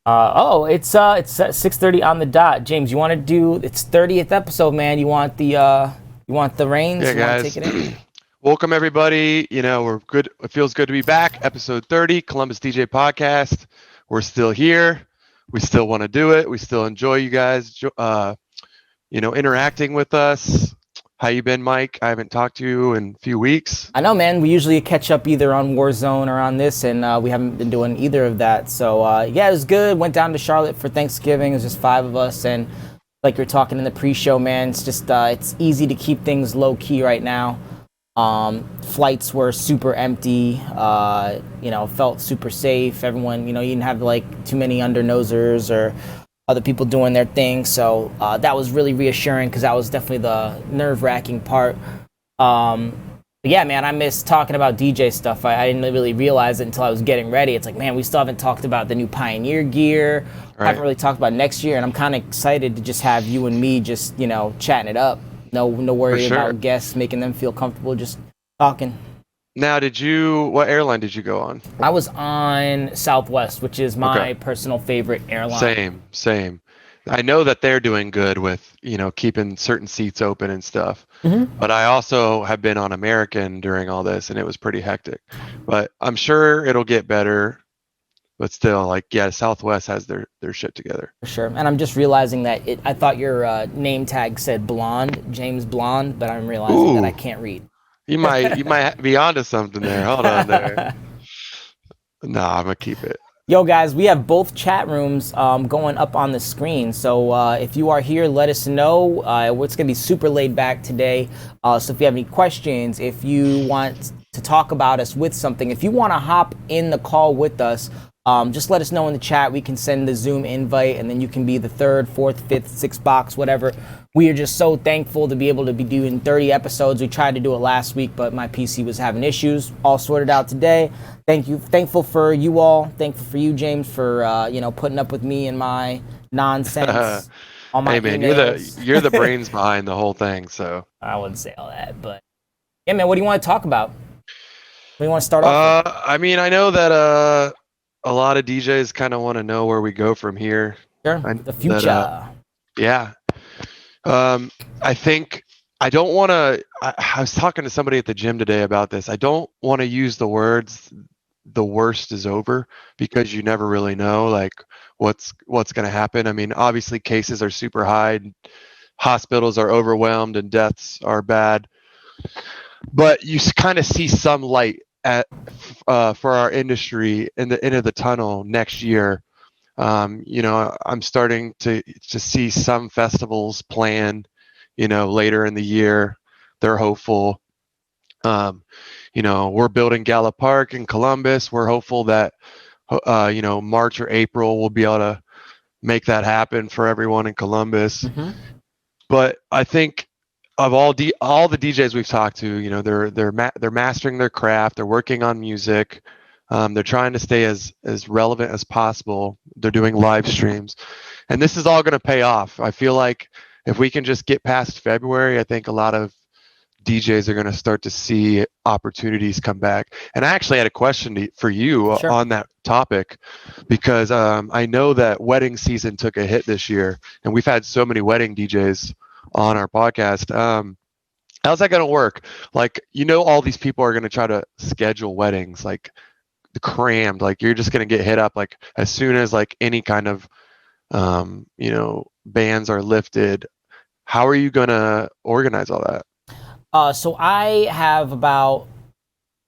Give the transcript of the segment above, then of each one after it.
It's 6:30 on the dot. James, you want to do it's 30th episode, man. You want the reins? Yeah, You want to guys. take it in? Welcome everybody. We're good. It feels good to be back. Episode 30, Columbus DJ Podcast. We're still here. We still want to do it. We still enjoy you guys interacting with us. How you been, Mike? I haven't talked to you in a few weeks. I know, man. We usually catch up either on Warzone or on this, and we haven't been doing either of that. So yeah, it was good. Went down to Charlotte for Thanksgiving. It was just 5 of us, and like you're talking in the pre-show, man, it's just it's easy to keep things low key right now. Flights were super empty. Felt super safe. Everyone, you didn't have like too many undernosers or other people doing their thing. So that was really reassuring because that was definitely the nerve-wracking part. But yeah, man, I miss talking about DJ stuff. I didn't really realize it until I was getting ready. It's like, man, we still haven't talked about the new Pioneer gear. Right. Haven't really talked about next year, and I'm kind of excited to just have you and me just, chatting it up. No worry sure. about guests, making them feel comfortable, just talking. Now, what airline did you go on? I was on Southwest, which is my personal favorite airline. Same. I know that they're doing good with, keeping certain seats open and stuff. Mm-hmm. But I also have been on American during all this, and it was pretty hectic. But I'm sure it'll get better. But still, Southwest has their shit together. For sure. And I'm just realizing that I thought your name tag said Blonde, James Blonde, but I'm realizing that I can't read. You might be onto something there. Hold on there. Nah, I'm gonna keep it. Yo, guys, we have both chat rooms going up on the screen. So if you are here, let us know. It's going to be super laid back today. So if you have any questions, if you want to talk about us with something, if you want to hop in the call with us, just let us know in the chat. We can send the Zoom invite, and then you can be the 3rd, 4th, 5th, 6th box, whatever. We are just so thankful to be able to be doing 30 episodes. We tried to do it last week, but my PC was having issues. All sorted out today. Thank you. Thankful for you all. Thankful for you, James, for putting up with me and my nonsense. On my hey man, emails. you're the brains behind the whole thing. So I wouldn't say all that, but yeah, man. What do you want to talk about? What do you want to start off with? I mean, I know that a lot of DJs kind of want to know where we go from here. Sure. The future. Yeah. I think I don't want to. I was talking to somebody at the gym today about this. I don't want to use the words "the worst is over" because you never really know what's going to happen. I mean, obviously cases are super high, hospitals are overwhelmed, and deaths are bad. But you kind of see some light for our industry in the end of the tunnel next year. I'm starting to see some festivals planned, later in the year. They're hopeful. We're building Gala Park in Columbus. We're hopeful that, March or April we'll be able to make that happen for everyone in Columbus. Mm-hmm. But I think of all the DJs we've talked to, they're mastering their craft. They're working on music. They're trying to stay as relevant as possible. They're doing live streams. And this is all going to pay off. I feel like if we can just get past February, I think a lot of DJs are going to start to see opportunities come back. And I actually had a question for you Sure. on that topic because I know that wedding season took a hit this year. And we've had so many wedding DJs on our podcast. How's that going to work? All these people are going to try to schedule weddings, crammed. You're just going to get hit up as soon as any kind of bans are lifted. How are you going to organize all that? So I have about,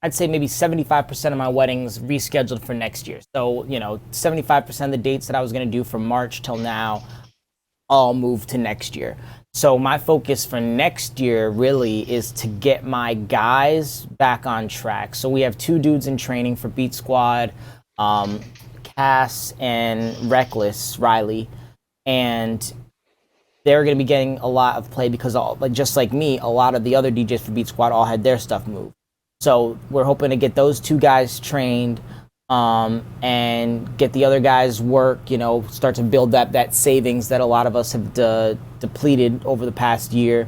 I'd say maybe 75% of my weddings rescheduled for next year. So 75% of the dates that I was going to do from March till now all moved to next year. So my focus for next year really is to get my guys back on track. So we have 2 dudes in training for Beat Squad, Cass and Reckless Riley, and they're going to be getting a lot of play because just like me, a lot of the other DJs for Beat Squad all had their stuff moved. So we're hoping to get those 2 guys trained and get the other guys work, start to build that savings that a lot of us have depleted over the past year,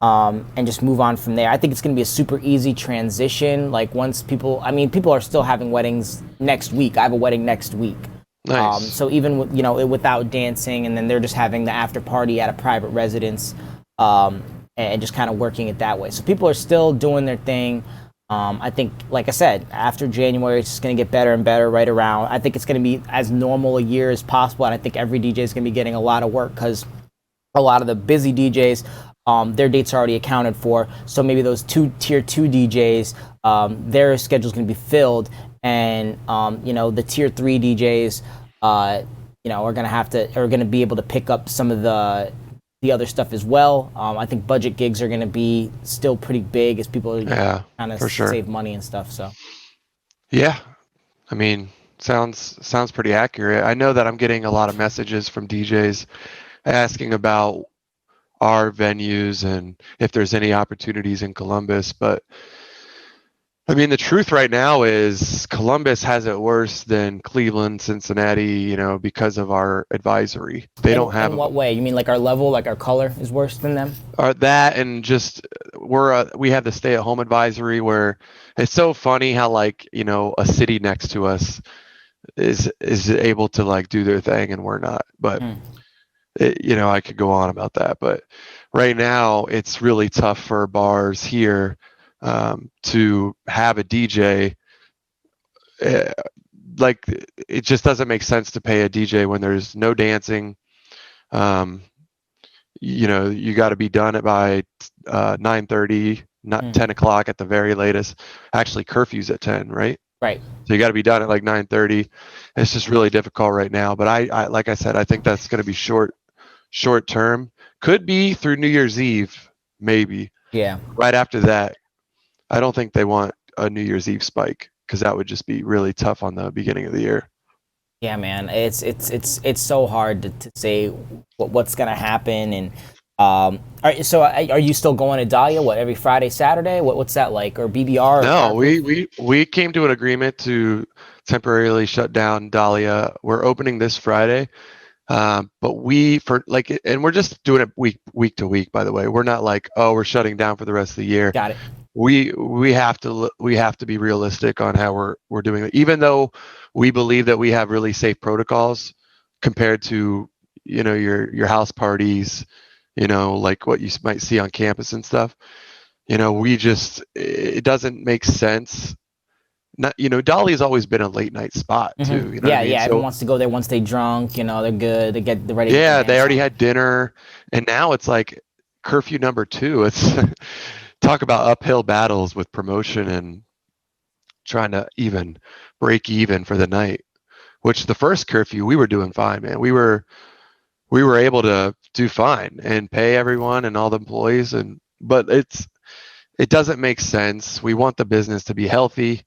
and just move on from there. I think it's going to be a super easy transition. Once people are still having weddings next week. I have a wedding next week. Nice. So even without dancing, and then they're just having the after party at a private residence, and just kind of working it that way. So people are still doing their thing. I think, like I said, after January, it's just going to get better and better right around. I think it's going to be as normal a year as possible, and I think every DJ is going to be getting a lot of work because a lot of the busy DJs, their dates are already accounted for. So maybe those tier 2 DJs, their schedule's going to be filled, and the tier 3 DJs, are going to be able to pick up some of the other stuff as well. I think budget gigs are going to be still pretty big as people are kind of save money and stuff. So yeah, I mean, sounds pretty accurate. I know that I'm getting a lot of messages from DJs asking about our venues and if there's any opportunities in Columbus, but I mean, the truth right now is Columbus has it worse than Cleveland, Cincinnati, because of our advisory. They don't have. In what way? You mean like our level, like our color is worse than them? That, and just we have the stay-at-home advisory, where it's so funny how a city next to us is able to do their thing and we're not. But I could go on about that. But right now, it's really tough for bars here. To have a DJ, it just doesn't make sense to pay a DJ when there's no dancing. You got to be done at by 9:30, not 10 o'clock at the very latest. Actually, curfew's at 10, right? Right. So you got to be done at 9:30. It's just really difficult right now. But I like I said, I think that's going to be short term. Could be through New Year's Eve, maybe. Yeah. Right after that. I don't think they want a New Year's Eve spike because that would just be really tough on the beginning of the year. Yeah, man, it's so hard to say what's gonna happen. And are you still going to Dahlia? What, every Friday, Saturday? What's that like? Or BBR? No, we came to an agreement to temporarily shut down Dahlia. We're opening this Friday, but and we're just doing it week to week. By the way, we're not we're shutting down for the rest of the year. Got it. We have to be realistic on how we're doing it, even though we believe that we have really safe protocols compared to your house parties, like what you might see on campus and stuff. It doesn't make sense. Not Dolly's always been a late night spot too. Everyone wants to go there once they drunk. They're good. They get ready. Yeah, they already had dinner, and now it's like curfew number 2. It's talk about uphill battles with promotion and trying to even break even for the night, which the first curfew we were doing fine, man. We were able to do fine and pay everyone and all the employees, but it doesn't make sense. We want the business to be healthy.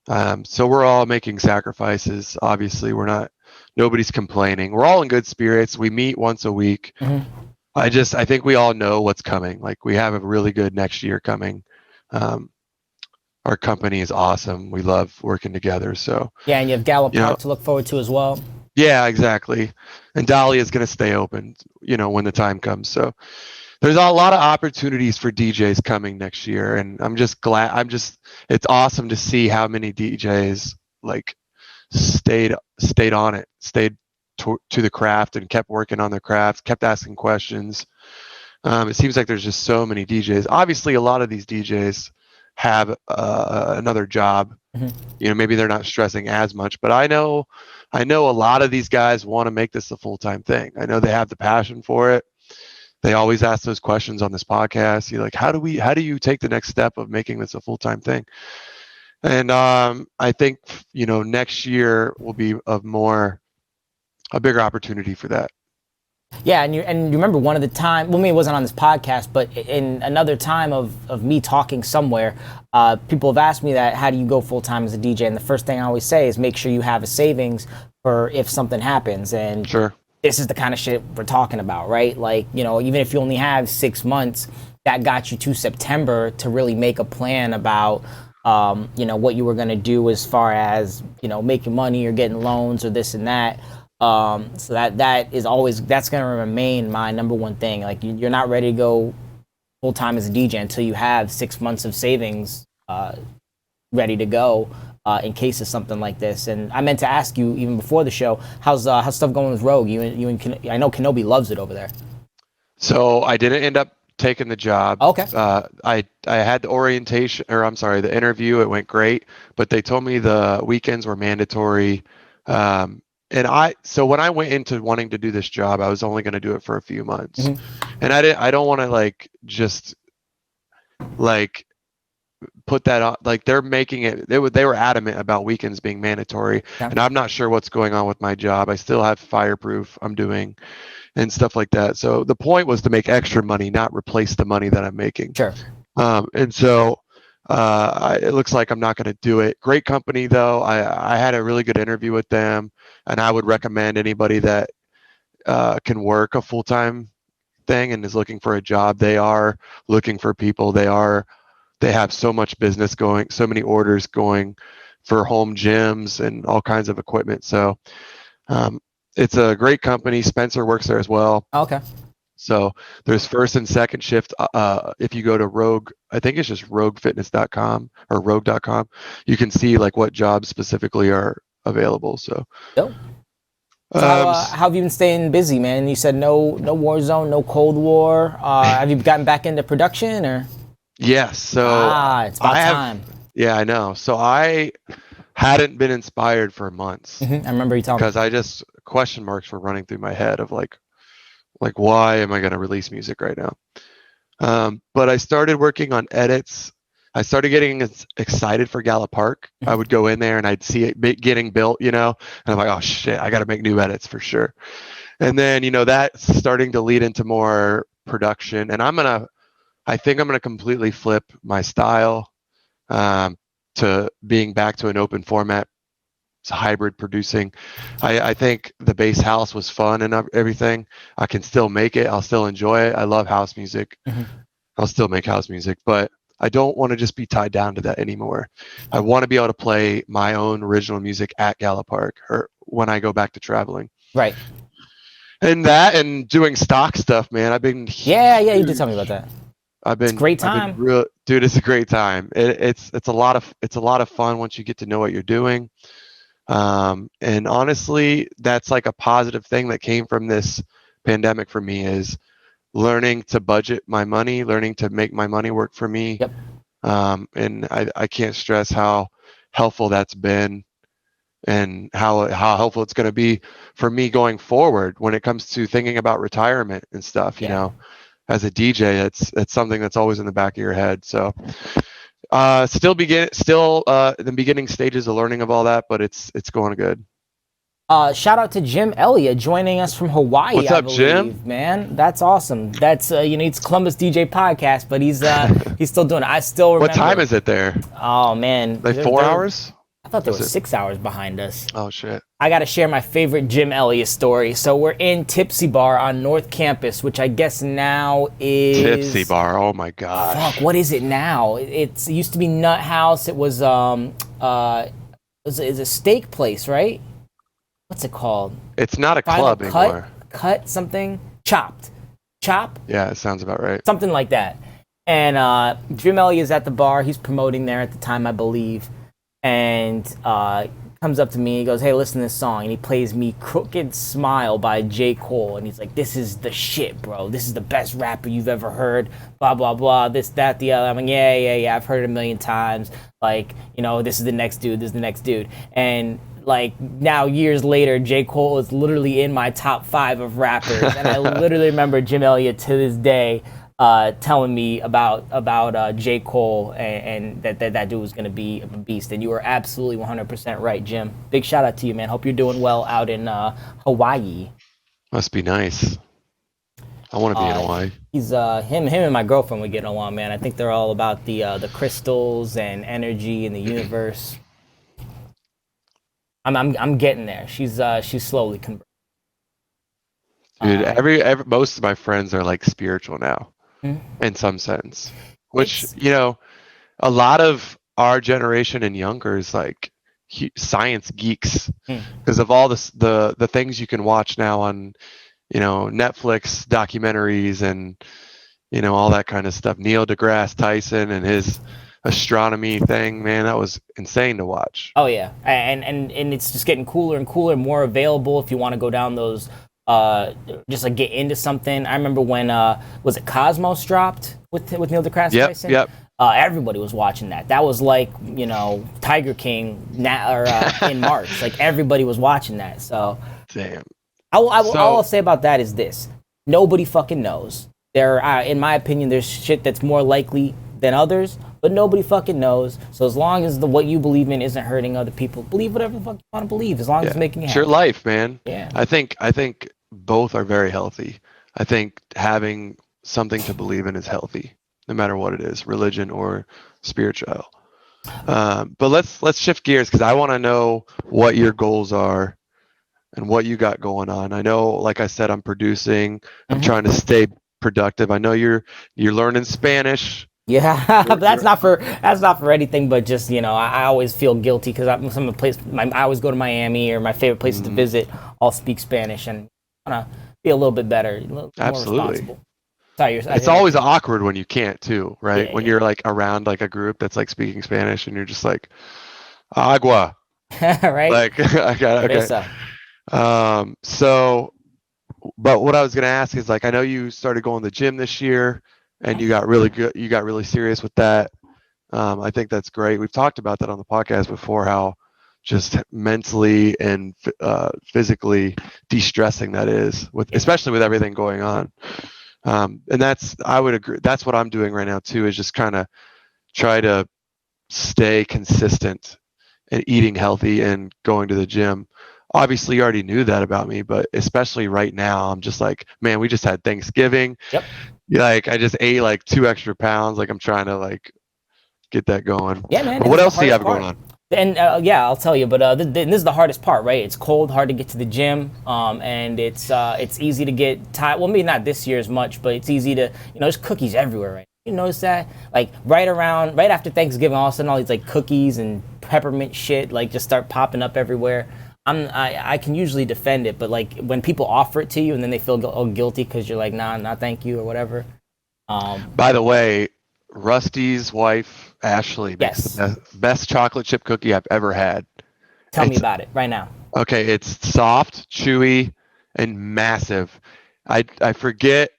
So we're all making sacrifices. Obviously, nobody's complaining. We're all in good spirits. We meet once a week. Mm-hmm. I think we all know what's coming. We have a really good next year coming. Our company is awesome. We love working together. So yeah, and you have Gallup Park to look forward to as well. Yeah, exactly. And Dahlia is going to stay open, when the time comes. So there's a lot of opportunities for DJs coming next year, and I'm just glad. It's awesome to see how many DJs stayed on it, stayed to the craft and kept working on their craft, kept asking questions. It seems like there's just so many DJs. Obviously, a lot of these DJs have another job. Mm-hmm. Maybe they're not stressing as much, but I know a lot of these guys want to make this a full-time thing. I know they have the passion for it. They always ask those questions on this podcast. You're like, how do you take the next step of making this a full-time thing? And I think next year will be a bigger opportunity for that. Yeah, and you remember one of the time, it wasn't on this podcast, but in another time of me talking somewhere, people have asked me that, how do you go full time as a DJ? And the first thing I always say is make sure you have a savings for if something happens. And sure, this is the kind of shit we're talking about, right? Even if you only have 6 months, that got you to September to really make a plan about what you were going to do as far as making money or getting loans or this and that. So that is always, that's going to remain my number one thing. You're not ready to go full time as a DJ until you have 6 months of savings ready to go. in case of something like this. And I meant to ask you even before the show, how's stuff going with Rogue? I know Kenobi loves it over there. So I didn't end up taking the job. Okay. I had the interview. It went great, but they told me the weekends were mandatory. So when I went into wanting to do this job, I was only going to do it for a few months, and I don't want to just put that on. They're making it. They were adamant about weekends being mandatory, and I'm not sure what's going on with my job. I still have fireproof I'm doing and stuff like that. So the point was to make extra money, not replace the money that I'm making. Sure. And so it looks like I'm not going to do it. Great company though. I had a really good interview with them, and I would recommend anybody that can work a full-time thing and is looking for a job. They are looking for people. They have so much business going, so many orders going for home gyms and all kinds of equipment. So it's a great company. Spencer works there as well. Okay. So there's first and second shift. If you go to Rogue, I think it's just roguefitness.com or rogue.com, you can see what jobs specifically are available. So, so how have you been staying busy, man? You said no war zone, no Cold War. Have you gotten back into production or? Yes. So it's about time. Yeah, I know. So I hadn't been inspired for months. I remember you telling me. Because question marks were running through my head of why am I going to release music right now? But I started working on edits. I started getting excited for Gala Park. I would go in there and I'd see it getting built, and I'm like, oh shit, I got to make new edits for sure. And then, that's starting to lead into more production. And I think I'm going to completely flip my style to being back to an open format. It's hybrid producing. I think the bass house was fun and everything. I can still make it. I'll still enjoy it. I love house music. I'll still make house music, but I don't want to just be tied down to that anymore. I want to be able to play my own original music at Gala Park or when I go back to traveling. Right. And doing stock stuff, man. I've been Yeah, you did tell me about that. It's a great time. Dude, it's a great time. It's a lot of fun once you get to know what you're doing. And honestly, that's a positive thing that came from this pandemic for me is learning to budget my money, learning to make my money work for me. Yep. And I can't stress how helpful that's been and how helpful it's going to be for me going forward when it comes to thinking about retirement and stuff, as a DJ, it's something that's always in the back of your head. So still in the beginning stages of learning of all that, but it's going good. Shout out to Jim Elliott joining us from Hawaii. What's up, Jim? Man, that's awesome. That's it's Columbus DJ podcast, but he's still doing it. I still remember. What time is it there? Oh man, 4 hours? I thought there was 6 hours behind us. Oh shit. I got to share my favorite Jim Elliott story. So we're in Tipsy Bar on North Campus, which I guess now is Tipsy Bar. Oh my god. Fuck, what is it now? It used to be Nut House. It was it's a steak place, right? What's it called? It's not a club anymore. Cut something? Chopped. Chop? Yeah, it sounds about right. Something like that. And Jim Elliott is at the bar. He's promoting there at the time, I believe. And comes up to me. He goes, hey, listen to this song. And he plays me Crooked Smile by J. Cole. And he's like, this is the shit, bro. This is the best rapper you've ever heard. Blah, blah, blah. This, that, the other. I'm like, yeah. I've heard it a million times. This is the next dude. This is the next dude. And now years later, J. Cole is literally in my top 5 of rappers. And I literally remember Jim Elliott to this day telling me about J. Cole and that dude was going to be a beast. And you were absolutely 100% right, Jim. Big shout out to you, man. Hope you're doing well out in Hawaii. Must be nice. I want to be in Hawaii. He's him and my girlfriend would get along, man. I think they're all about the crystals and energy in the universe. I'm getting there. She's slowly converting. Dude, most of my friends are spiritual now, in some sense. Which a lot of our generation and younger is science geeks because of all the things you can watch now on Netflix documentaries and all that kind of stuff. Neil deGrasse Tyson and his astronomy thing, man, that was insane to watch. Oh yeah, and it's just getting cooler and cooler, more available if you want to go down those. Just like get into something. I remember when was it Cosmos dropped with Neil deGrasse Tyson? Yep. Everybody was watching that. That was like, you know, Tiger King in March. Like everybody was watching that. So damn. All I'll say about that is this: nobody fucking knows. In my opinion, there's shit that's more likely than others, but nobody fucking knows. So as long as what you believe in isn't hurting other people, believe whatever the fuck you want to believe. As long as it's making you happy. It's your life, man. Yeah. I think both are very healthy. I think having something to believe in is healthy, no matter what it is, religion or spiritual. But let's shift gears, because I want to know what your goals are and what you got going on. I know, like I said, I'm producing. I'm trying to stay productive. I know you're learning Spanish. Yeah, but that's not for anything, but just, you know, I always feel guilty because I always go to Miami, or my favorite places to visit all speak Spanish, and I want to be a little bit better, a little more responsible. Sorry, it's always awkward when you can't too, right? Yeah, when you're like around like a group that's like speaking Spanish and you're just like, agua. Right? Like, okay. So, but what I was going to ask is, like, I know you started going to the gym this year and you got really good. You got really serious with that. I think that's great. We've talked about that on the podcast before, how just mentally and physically de-stressing that is, especially with everything going on. And I would agree. That's what I'm doing right now too, is just kind of try to stay consistent and eating healthy and going to the gym. Obviously, you already knew that about me, but especially right now, I'm just like, man, we just had Thanksgiving. Yep. Like, I just ate like 2 extra pounds. Like, I'm trying to like get that going. Yeah, man. What else do you have going on? And yeah, I'll tell you. But this is the hardest part, right? It's cold, hard to get to the gym, and it's easy to get tired. Well, maybe not this year as much, but it's easy to, you know, there's cookies everywhere, right? You notice that? Like right after Thanksgiving, all of a sudden all these like cookies and peppermint shit like just start popping up everywhere. I can usually defend it, but like when people offer it to you and then they feel guilty because you're like, nah, thank you, or whatever. By the way, Rusty's wife, Ashley, makes the best chocolate chip cookie I've ever had. Tell me about it right now. Okay, it's soft, chewy, and massive. I forget.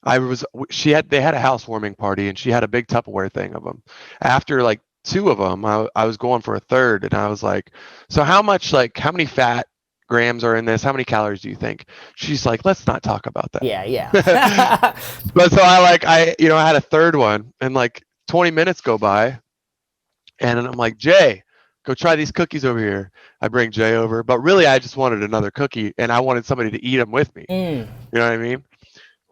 They had a housewarming party and she had a big Tupperware thing of them. After like 2 of them, I was going for a third, and I was like, so how many fat grams are in this? How many calories do you think? She's like, let's not talk about that. Yeah. But so I had a third one, and like 20 minutes go by, and I'm like, Jay, go try these cookies over here. I bring Jay over, but really I just wanted another cookie, and I wanted somebody to eat them with me. You know what I mean?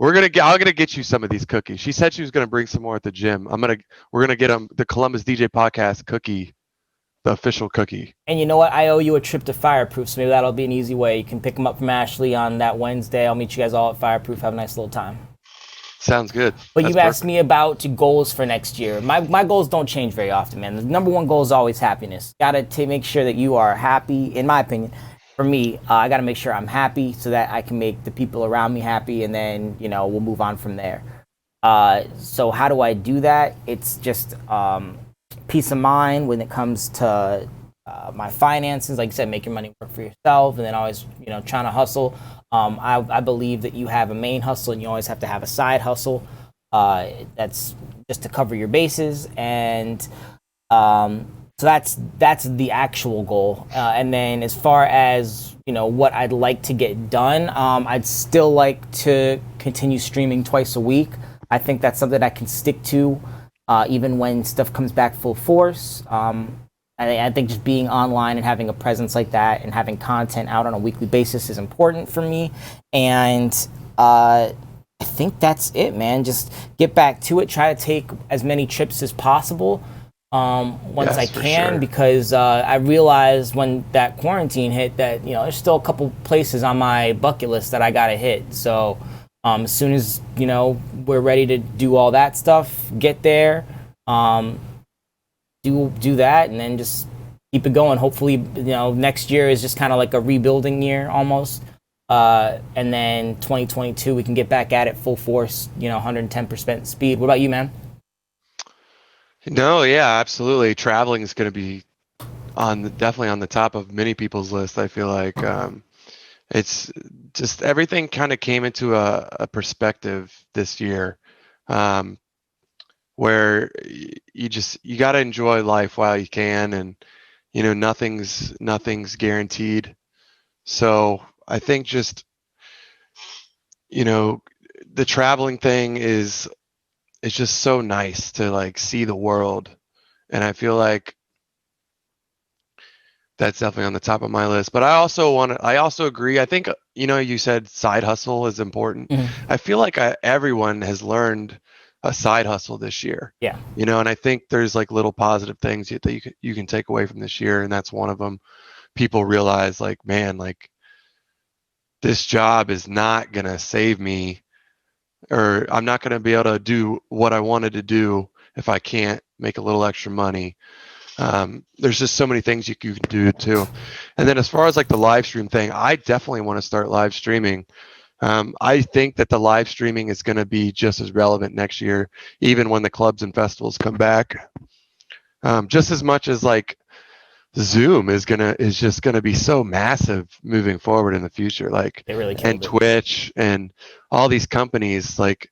I'm gonna get you some of these cookies. She said she was gonna bring some more at the gym. We're gonna get them the Columbus DJ Podcast cookie, the official cookie. And you know what? I owe you a trip to Fireproof, so maybe that'll be an easy way. You can pick them up from Ashley on that Wednesday. I'll meet you guys all at Fireproof. Have a nice little time. Sounds good. But you asked me about goals for next year. My goals don't change very often, man. The number one goal is always happiness. Gotta make sure that you are happy, in my opinion. For me, I got to make sure I'm happy so that I can make the people around me happy, and then, you know, we'll move on from there. So how do I do that? It's just peace of mind when it comes to my finances. Like I said, make your money work for yourself, and then always, you know, trying to hustle. I believe that you have a main hustle and you always have to have a side hustle. That's just to cover your bases, and so that's the actual goal. And then as far as, you know, what I'd like to get done, I'd still like to continue streaming twice a week. I think that's something I can stick to even when stuff comes back full force. I think just being online and having a presence like that and having content out on a weekly basis is important for me. And I think that's it, man. Just get back to it. Try to take as many trips as possible. Once I can, sure. Because I realized when that quarantine hit that, you know, there's still a couple places on my bucket list that I gotta hit. So as soon as, you know, we're ready to do all that stuff, get there, do that, and then just keep it going. Hopefully, you know, next year is just kind of like a rebuilding year almost, and then 2022 we can get back at it full force, you know, 110% speed. What about you, man? No, yeah, absolutely. Traveling is going to be definitely on the top of many people's list. I feel like it's just everything kind of came into a perspective this year, um, where you got to enjoy life while you can, and nothing's guaranteed. So I think just you know the traveling thing is it's just so nice to like see the world, and I feel like that's definitely on the top of my list. But I also agree. I think, you said side hustle is important. I feel like everyone has learned a side hustle this year. Yeah. And I think there's like little positive things that you can take away from this year. And that's one of them. People realize like, man, like this job is not going to save me, or I'm not going to be able to do what I wanted to do if I can't make a little extra money. There's just so many things you can do too. And then as far as like the live stream thing, I definitely want to start live streaming. I think that the live streaming is going to be just as relevant next year, even when the clubs and festivals come back. Just as much as like Zoom is just gonna be so massive moving forward in the future. Like, They really and Twitch and all these companies, like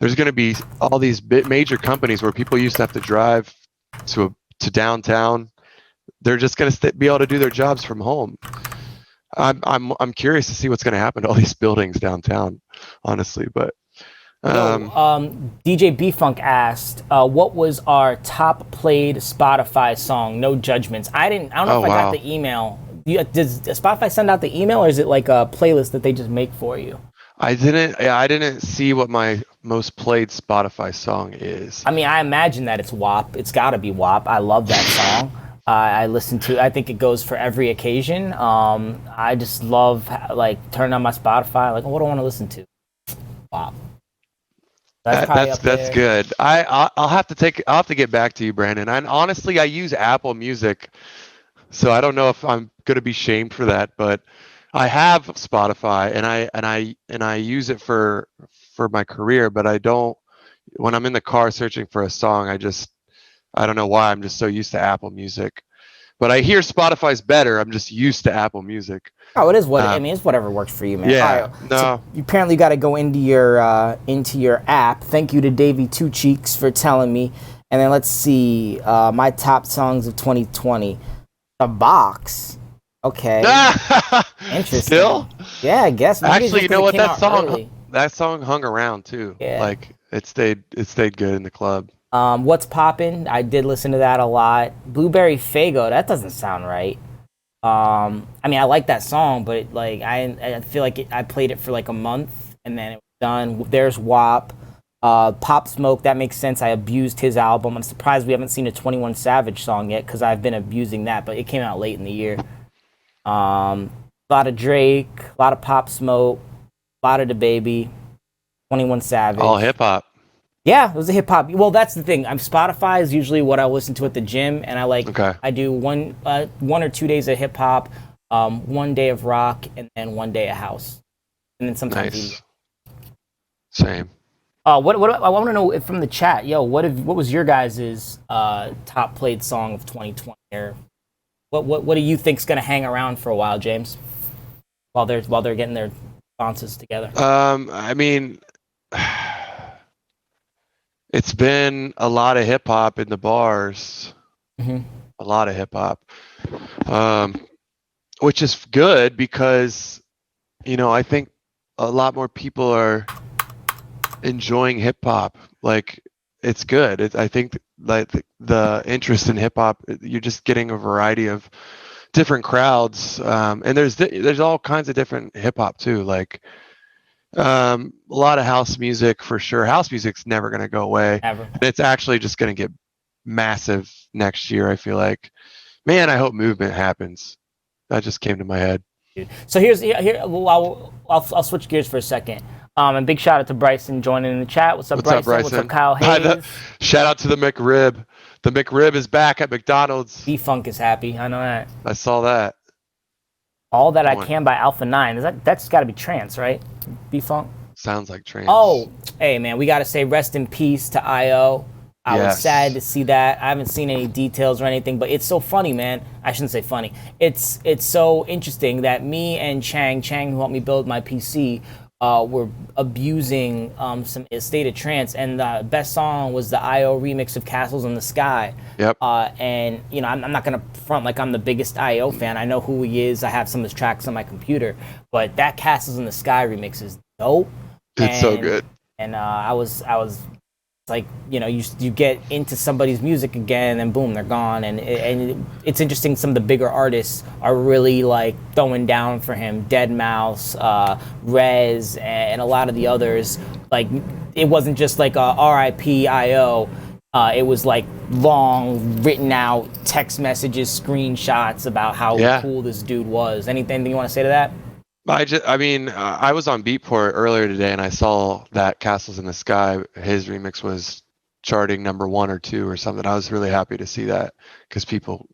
there's gonna be all these major companies where people used to have to drive to downtown. They're just going to be able to do their jobs from home. I'm curious to see what's going to happen to all these buildings downtown, honestly. But DJ B Funk asked, "What was our top played Spotify song? No judgments." I don't know if I got the email. Does Spotify send out the email, or is it like a playlist that they just make for you? I didn't see what my most played Spotify song is. I mean, I imagine that it's WAP. It's got to be WAP. I love that song. I think it goes for every occasion. I just love like turning on my Spotify. Like, what do I want to listen to? WAP. That's good. I'll have to get back to you, Brandon. And honestly, I use Apple Music, so I don't know if I'm going to be shamed for that, but I have Spotify and I use it for my career, but I don't when I'm in the car searching for a song. I don't know why, I'm just so used to Apple Music. But I hear Spotify's better. I'm just used to Apple Music. Oh, it is what I mean. It's whatever works for you, man. Yeah. Right, no. So you apparently got to go into your app. Thank you to Davey Two Cheeks for telling me. And then let's see my top songs of 2020. The Box. Okay. Interesting. Still? Yeah, I guess. Maybe actually, you know what? That song hung around too. Yeah. Like it stayed good in the club. What's Poppin'? I did listen to that a lot. Blueberry Faygo. That doesn't sound right. I mean, I like that song, but like I feel like I played it for like a month and then it was done. There's WAP. Pop Smoke. That makes sense. I abused his album. I'm surprised we haven't seen a 21 Savage song yet because I've been abusing that, but it came out late in the year. A lot of Drake, a lot of Pop Smoke, a lot of DaBaby, 21 Savage. All hip hop. Yeah, it was a hip hop. Well, that's the thing. Spotify is usually what I listen to at the gym, and I do one or 2 days of hip hop, 1 day of rock, and then 1 day of house, and then sometimes. Nice. Same. What I want to know from the chat, yo, what was your guys' top played song of 2020? Or what do you think's gonna hang around for a while, James? While they're getting their responses together. I mean, it's been a lot of hip hop in the bars. Mm-hmm. A lot of hip hop, which is good because, I think a lot more people are enjoying hip hop. Like, it's good. I think like the interest in hip hop, you're just getting a variety of different crowds, and there's all kinds of different hip hop too. Like, a lot of house music for sure. House music's never going to go away. Ever. It's actually just going to get massive next year. I feel like, man, I hope movement happens. That just came to my head. So here. I'll switch gears for a second. And big shout out to Bryson joining in the chat. What's up, Bryson? What's up, Kyle Hayes? Shout out to the McRib. The McRib is back at McDonald's. B-Funk is happy. I know that. I saw that. All That I Can by Alpha 9. That's got to be trance, right? B-Funk? Sounds like trance. Oh, hey, man, we got to say rest in peace to I.O. I was Yes. sad to see that. I haven't seen any details or anything, but it's so funny, man. I shouldn't say funny. It's so interesting that me and Chang, who helped me build my PC, were abusing some State of Trance, and the best song was the IO remix of Castles in the Sky. Yep. And you know, I'm not gonna front like I'm the biggest IO fan. I know who he is. I have some of his tracks on my computer, but that Castles in the Sky remix is dope. It's so good. And I was like, you know, you get into somebody's music again, and boom, they're gone. And it's interesting. Some of the bigger artists are really like throwing down for him. Deadmau5, Rez, and a lot of the others. Like, it wasn't just like a R.I.P. IO. It was like long, written out text messages, screenshots about how cool this dude was. Anything you want to say to that? I was on Beatport earlier today, and I saw that Castles in the Sky, his remix was charting number 1 or 2 or something. I was really happy to see that, because people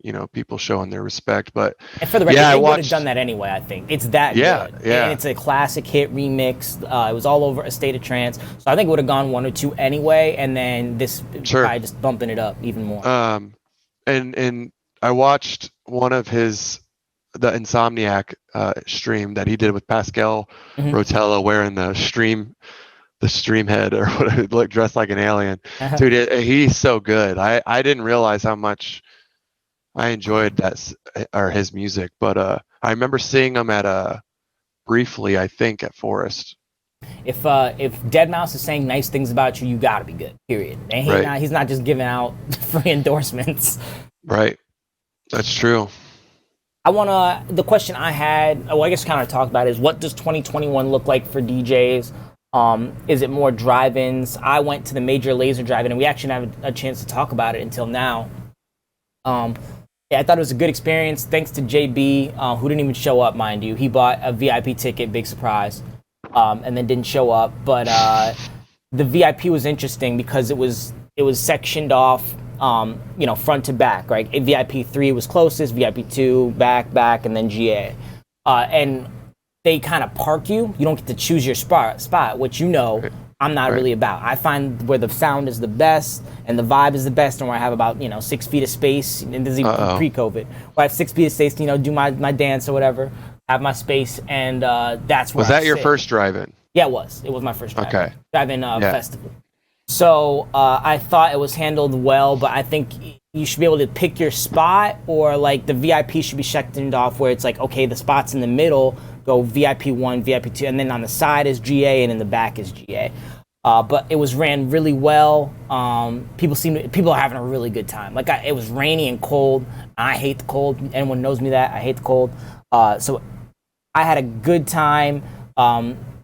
showing their respect. But and for the record, they would have done that anyway. I think it's that good. Yeah. And it's a classic hit remix. It was all over A State of Trance, so I think it would have gone 1 or 2 anyway. And then this probably just bumping it up even more. And I watched one of the Insomniac stream that he did with Pascal Rotella, wearing the stream head, or whatever, look, dressed like an alien. Dude, he's so good. I didn't realize how much I enjoyed his music, but I remember seeing him at briefly, I think, at Forest. If Deadmau5 is saying nice things about you, you gotta be good. Period. And he's not just giving out free endorsements. Right. That's true. The question I had, I guess kind of talked about, is what does 2021 look like for DJs? Is it more drive-ins? I went to the Major Laser drive-in, and we actually didn't have a chance to talk about it until now. I thought it was a good experience. Thanks to JB, who didn't even show up, mind you. He bought a VIP ticket, big surprise, and then didn't show up. But the VIP was interesting because it was sectioned off. Front to back, right? VIP 3 was closest, VIP 2 back, and then GA. And they kind of park you. You don't get to choose your spot, which I'm not really about. I find where the sound is the best and the vibe is the best, and where I have about 6 feet of space, and this is even pre-COVID, where I have 6 feet of space to do my dance or whatever, have my space, and that's where. Was that your first drive-in? Yeah, it was. It was my first drive-in festival. So I thought it was handled well, but I think you should be able to pick your spot, or like the VIP should be sectioned off where it's like, okay, the spots in the middle go VIP 1, VIP 2, and then on the side is GA, and in the back is GA. But it was ran really well. People are having a really good time. Like, it was rainy and cold. I hate the cold. Anyone knows me that I hate the cold. So I had a good time.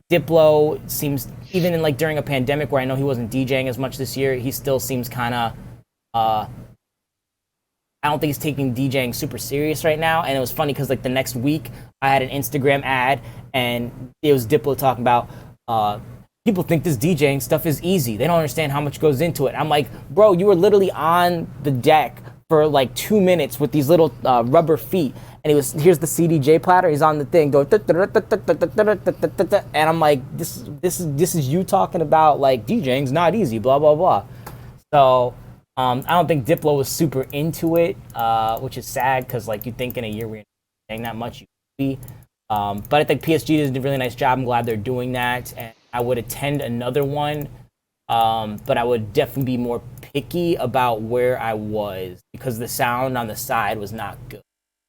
Diplo seems, even in like during a pandemic where I know he wasn't DJing as much this year, he still seems kind of, I don't think he's taking DJing super serious right now. And it was funny because like the next week I had an Instagram ad, and it was Diplo talking about, people think this DJing stuff is easy. They don't understand how much goes into it. I'm like, bro, you were literally on the deck for like 2 minutes with these little rubber feet. And here's the CDJ platter. He's on the thing going, and I'm like, this is you talking about like DJing's not easy, blah blah blah. So I don't think Diplo was super into it, which is sad, because like you think in a year we're not that much you could be. But I think PSG did a really nice job. I'm glad they're doing that, and I would attend another one. But I would definitely be more picky about where I was, because the sound on the side was not good.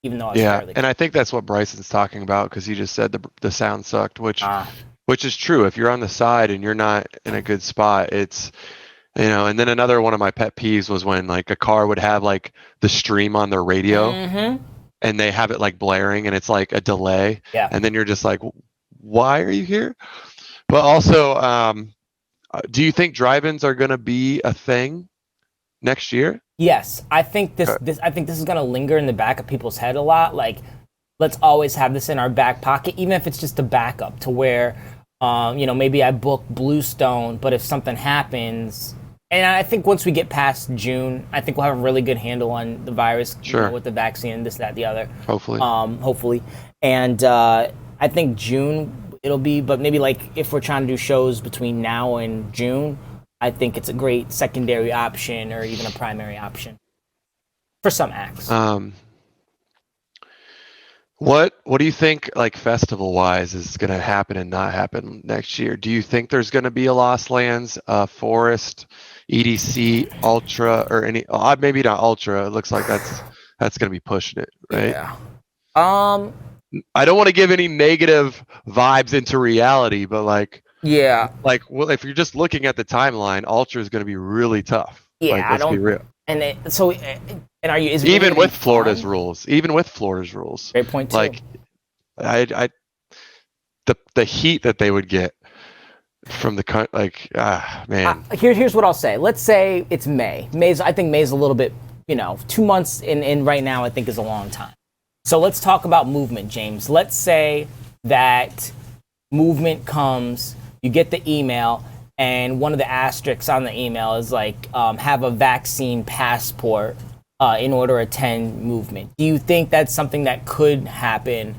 Even though and I think that's what Bryson's talking about, because he just said the sound sucked, which is true. If you're on the side and you're not in a good spot, it's And then another one of my pet peeves was when like a car would have like the stream on their radio, and they have it like blaring, and it's like a delay, and then you're just like, why are you here? But also, do you think drive-ins are going to be a thing next year? Yes, I think this is gonna linger in the back of people's head a lot. Like, let's always have this in our back pocket, even if it's just a backup to where, maybe I book Bluestone, but if something happens, and I think once we get past June, I think we'll have a really good handle on the virus, with the vaccine, this, that, the other. Hopefully, and I think June it'll be, but maybe like if we're trying to do shows between now and June. I think it's a great secondary option or even a primary option for some acts. What do you think, like, festival wise, is going to happen and not happen next year? Do you think there's going to be a Lost Lands, Forest, EDC, Ultra, or any? Maybe not Ultra. It looks like that's going to be pushing it, right? Yeah. I don't want to give any negative vibes into reality, but well, if you're just looking at the timeline, Ultra is going to be really tough. Yeah, like, let's be real. And are you even with Florida's rules? Even with Florida's rules, great point too. Like, the heat that they would get from the man. Here's what I'll say. Let's say it's May. I think May's a little bit, 2 months in right now. I think is a long time. So let's talk about movement, James. Let's say that movement comes, you get the email, and one of the asterisks on the email is like, have a vaccine passport in order to attend movement. Do you think that's something that could happen?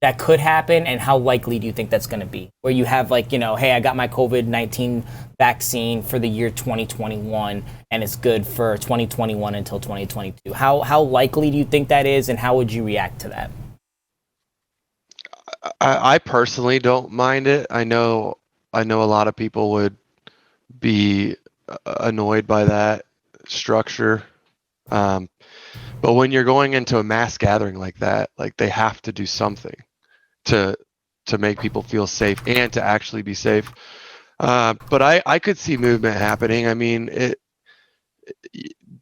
And how likely do you think that's going to be? Where you have hey, I got my COVID-19 vaccine for the year 2021, and it's good for 2021 until 2022. How likely do you think that is, and how would you react to that? I personally don't mind it. I know a lot of people would be annoyed by that structure. But when you're going into a mass gathering like that, like, they have to do something to make people feel safe and to actually be safe. But I could see movement happening. I mean,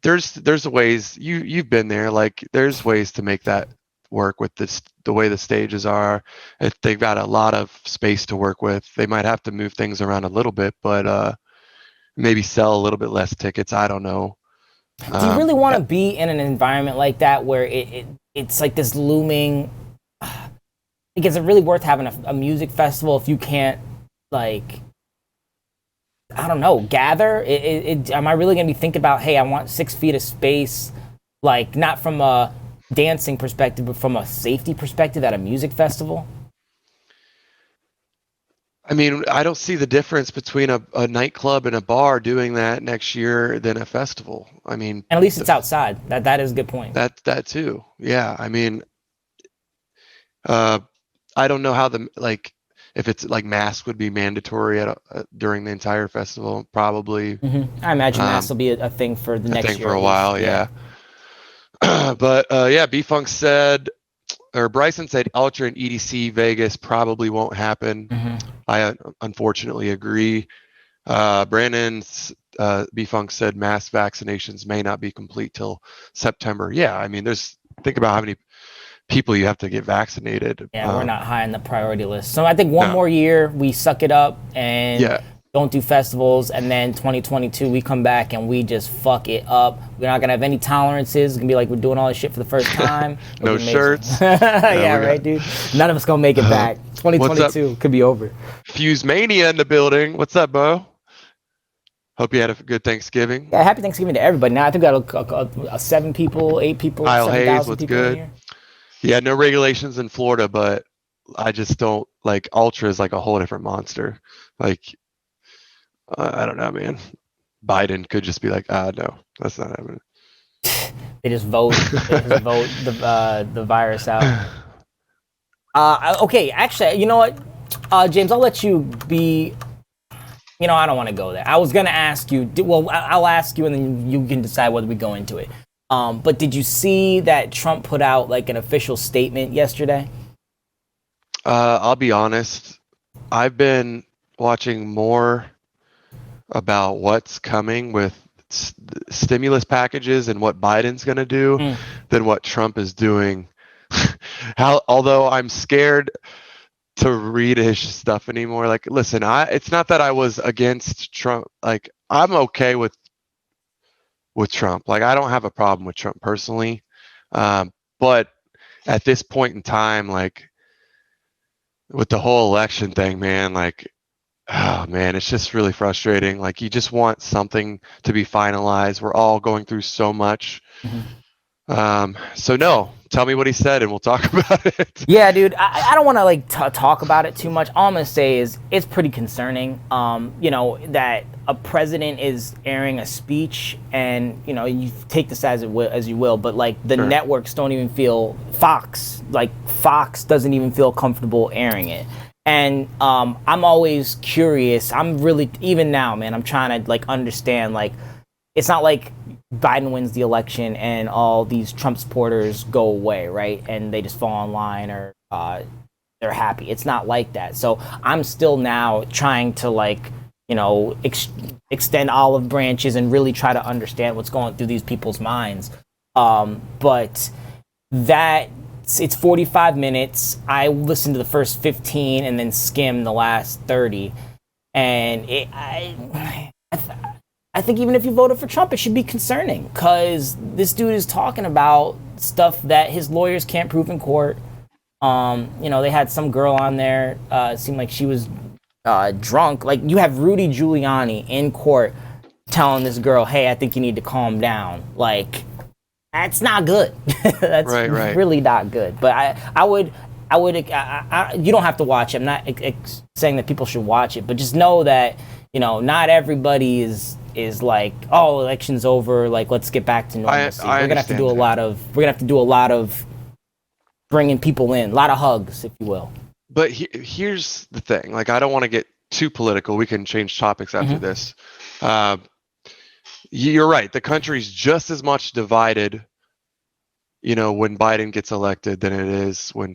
there's ways, you've been there, like, there's ways to make that work with the way the stages are. If they've got a lot of space to work with, they might have to move things around a little bit, but maybe sell a little bit less tickets. I don't know. Do you really want to be in an environment like that where it's like this looming? Is it really worth having a music festival if you can't, like, I don't know, gather? Am I really going to be thinking about, hey, I want 6 feet of space, like, not from a dancing perspective, but from a safety perspective at a music festival? I mean, I don't see the difference between a nightclub and a bar doing that next year than a festival. I mean, and at least it's outside. That is a good point. That too. Yeah. I mean, I don't know how if it's like masks would be mandatory during the entire festival. Probably. Mm-hmm. I imagine masks will be a thing for the next year for a while. Yeah. But B-Funk said, or Bryson said, Ultra and EDC Vegas probably won't happen. Mm-hmm. I unfortunately agree. Brandon's B-Funk said mass vaccinations may not be complete till September. Yeah, I mean, think about how many people you have to get vaccinated. Yeah, we're not high on the priority list. So I think one more year we suck it up and don't do festivals, and then 2022 we come back and we just fuck it up. We're not gonna have any tolerances. It's gonna be like we're doing all this shit for the first time. No shirts. Yeah, right, dude. None of us gonna make it back. 2022 could be over. Fuse Mania in the building. What's up, Bo? Hope you had a good Thanksgiving. Yeah, happy Thanksgiving to everybody. Now I think we got 7 people, 8 people, Kyle 7,000 Hayes, what's people good? in here. Yeah, no regulations in Florida, but I just don't like Ultra is like a whole different monster. Like, I don't know, man. Biden could just be like, no, that's not happening. They just vote. The virus out. Okay, actually, you know what, James, I'll let you be. I don't want to go there. I was gonna ask you. Well, I'll ask you, and then you can decide whether we go into it. But did you see that Trump put out like an official statement yesterday? I'll be honest. I've been watching more about what's coming with stimulus packages and what Biden's going to do than what Trump is doing. Although I'm scared to read his stuff anymore. Like, listen, it's not that I was against Trump. Like, I'm okay with Trump. Like, I don't have a problem with Trump personally. But at this point in time, like, with the whole election thing, man, like, oh man, it's just really frustrating. Like, you just want something to be finalized. We're all going through so much. So no, tell me what he said and we'll talk about it. Yeah, dude, I don't want to like talk about it too much. All I'm gonna say is it's pretty concerning. That a president is airing a speech, and you take this as you will, but like the Sure. networks don't even feel Fox doesn't even feel comfortable airing it. And I'm always curious. I'm really even now, man. I'm trying to like understand like it's not like Biden wins the election and all these Trump supporters go away, right? And they just fall online or they're happy. It's not like that. So I'm still now trying to like, extend olive branches and really try to understand what's going through these people's minds. But that it's 45 minutes. I listened to the first 15 and then skimmed the last 30. And I think even if you voted for Trump, it should be concerning because this dude is talking about stuff that his lawyers can't prove in court. They had some girl on there. It seemed like she was drunk. Like you have Rudy Giuliani in court telling this girl, "Hey, I think you need to calm down." Like that's not good. That's Right. really not good. But I would. You don't have to watch it. I'm not saying that people should watch it, but just know that not everybody is like, oh, election's over, like let's get back to normalcy. We're gonna have to do a lot of bringing people in, a lot of hugs, if you will. But here's the thing. Like, I don't want to get too political. We can change topics after this. You're right. The country's just as much divided, when Biden gets elected than it is when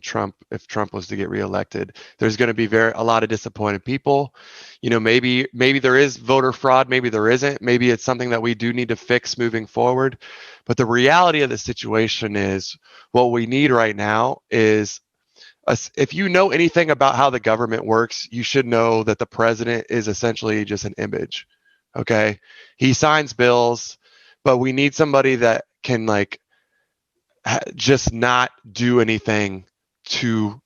if Trump was to get reelected. There's going to be a lot of disappointed people. Maybe there is voter fraud. Maybe there isn't. Maybe it's something that we do need to fix moving forward. But the reality of the situation is what we need right now is if you know anything about how the government works, you should know that the president is essentially just an image. Okay. He signs bills, but we need somebody that can like just not do anything too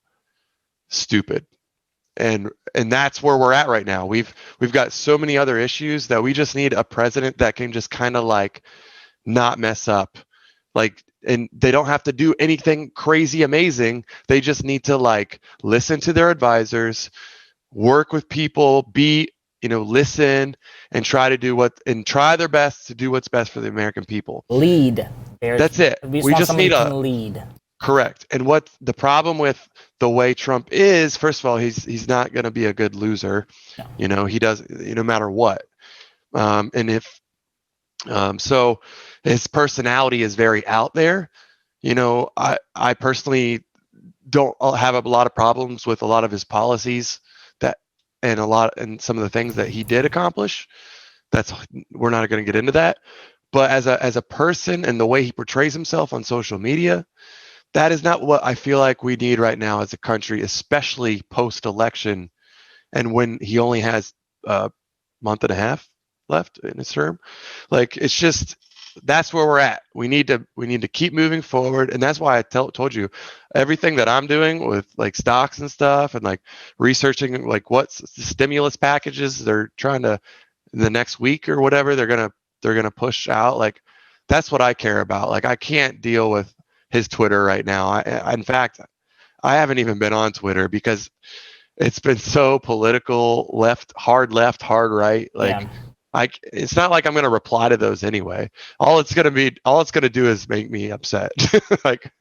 stupid. And that's where we're at right now. We've got so many other issues that we just need a president that can just kind of like not mess up. Like, and they don't have to do anything crazy amazing. They just need to like listen to their advisors, work with people, listen and try their best to do what's best for the American people. Lead. That's it. We just need a lead. Correct. And what the problem with the way Trump is, first of all, he's not going to be a good loser. No. He does, no matter what. So his personality is very out there. I personally don't have a lot of problems with a lot of his policies and some of the things that he did accomplish. We're not going to get into that. But as a person and the way he portrays himself on social media, that is not what I feel like we need right now as a country, especially post-election, and when he only has a month and a half left in his term. Like, it's just, that's where we're at. We need to keep moving forward, and that's why I told you everything that I'm doing with like stocks and stuff, and like researching like what's the stimulus packages they're trying to the next week or whatever they're gonna push out. Like, that's what I care about. Like, I can't deal with his Twitter right now. In fact, I haven't even been on Twitter because it's been so political, hard left, hard right. Like, it's not like I'm going to reply to those anyway. All it's going to do is make me upset. Like,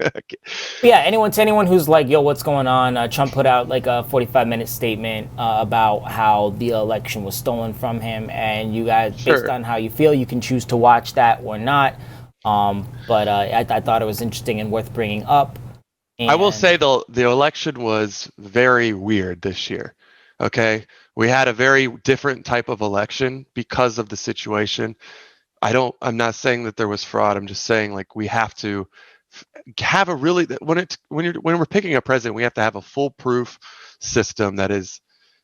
anyone who's like, yo, what's going on? Trump put out like a 45-minute statement about how the election was stolen from him, and you guys, based on how you feel, you can choose to watch that or not. But I thought it was interesting and worth bringing up. And I will say the election was very weird this year. Okay, we had a very different type of election because of the situation. I'm not saying that there was fraud. I'm just saying like we have to have a really when we're picking a president, we have to have a foolproof system that is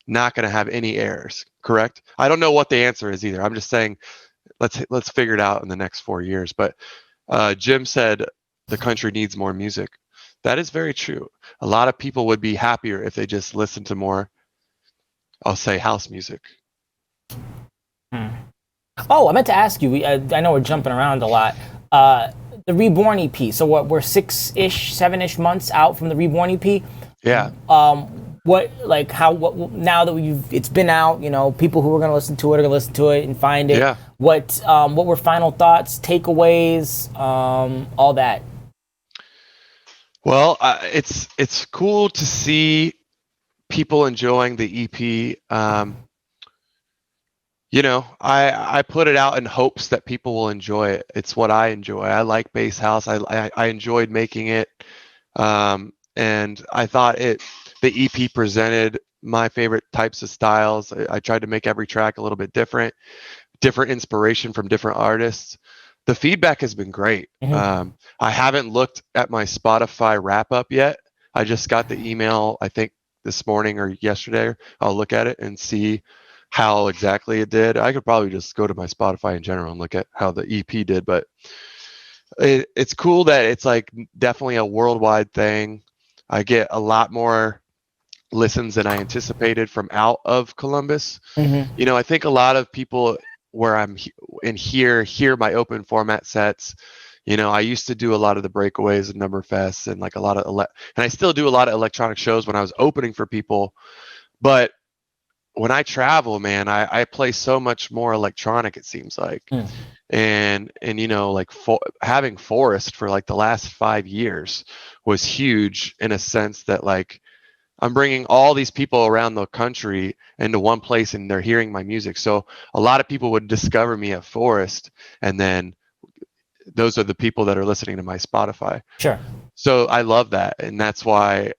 not going to have any errors. Correct? I don't know what the answer is either. I'm just saying let's figure it out in the next 4 years. But Jim said the country needs more music. That is very true. A lot of people would be happier if they just listened to more, I'll say, house music. Oh, I meant to ask you. I know we're jumping around a lot. the Reborn EP. So what, we're 7-ish months out from the Reborn EP. Yeah. What now that it's been out, you know, people who are going to listen to it are going to listen to it and find it. Yeah. What were final thoughts, takeaways, all that? Well, it's cool to see people enjoying the EP. You know, I put it out in hopes that people will enjoy it. It's what I enjoy. I like bass house. I enjoyed making it, and I thought the EP presented my favorite types of styles. I tried to make every track a little bit different inspiration from different artists. The feedback has been great. Mm-hmm. I haven't looked at my Spotify wrap up yet. I just got the email, I think this morning or yesterday. I'll look at it and see how exactly it did. I could probably just go to my Spotify in general and look at how the EP did, but it's cool that it's like definitely a worldwide thing. I get a lot more listens than I anticipated from out of Columbus. Mm-hmm. You know, I think a lot of people where I'm in hear my open format sets. You know, I used to do a lot of the breakaways and number fests and like a lot of and I still do a lot of electronic shows when I was opening for people, but when I travel, man, I play so much more electronic, it seems like. And you know, like having Forest for like the last 5 years was huge in a sense that like I'm bringing all these people around the country into one place and they're hearing my music. So a lot of people would discover me at Forest, and then those are the people that are listening to my Spotify. Sure. So I love that, and that's why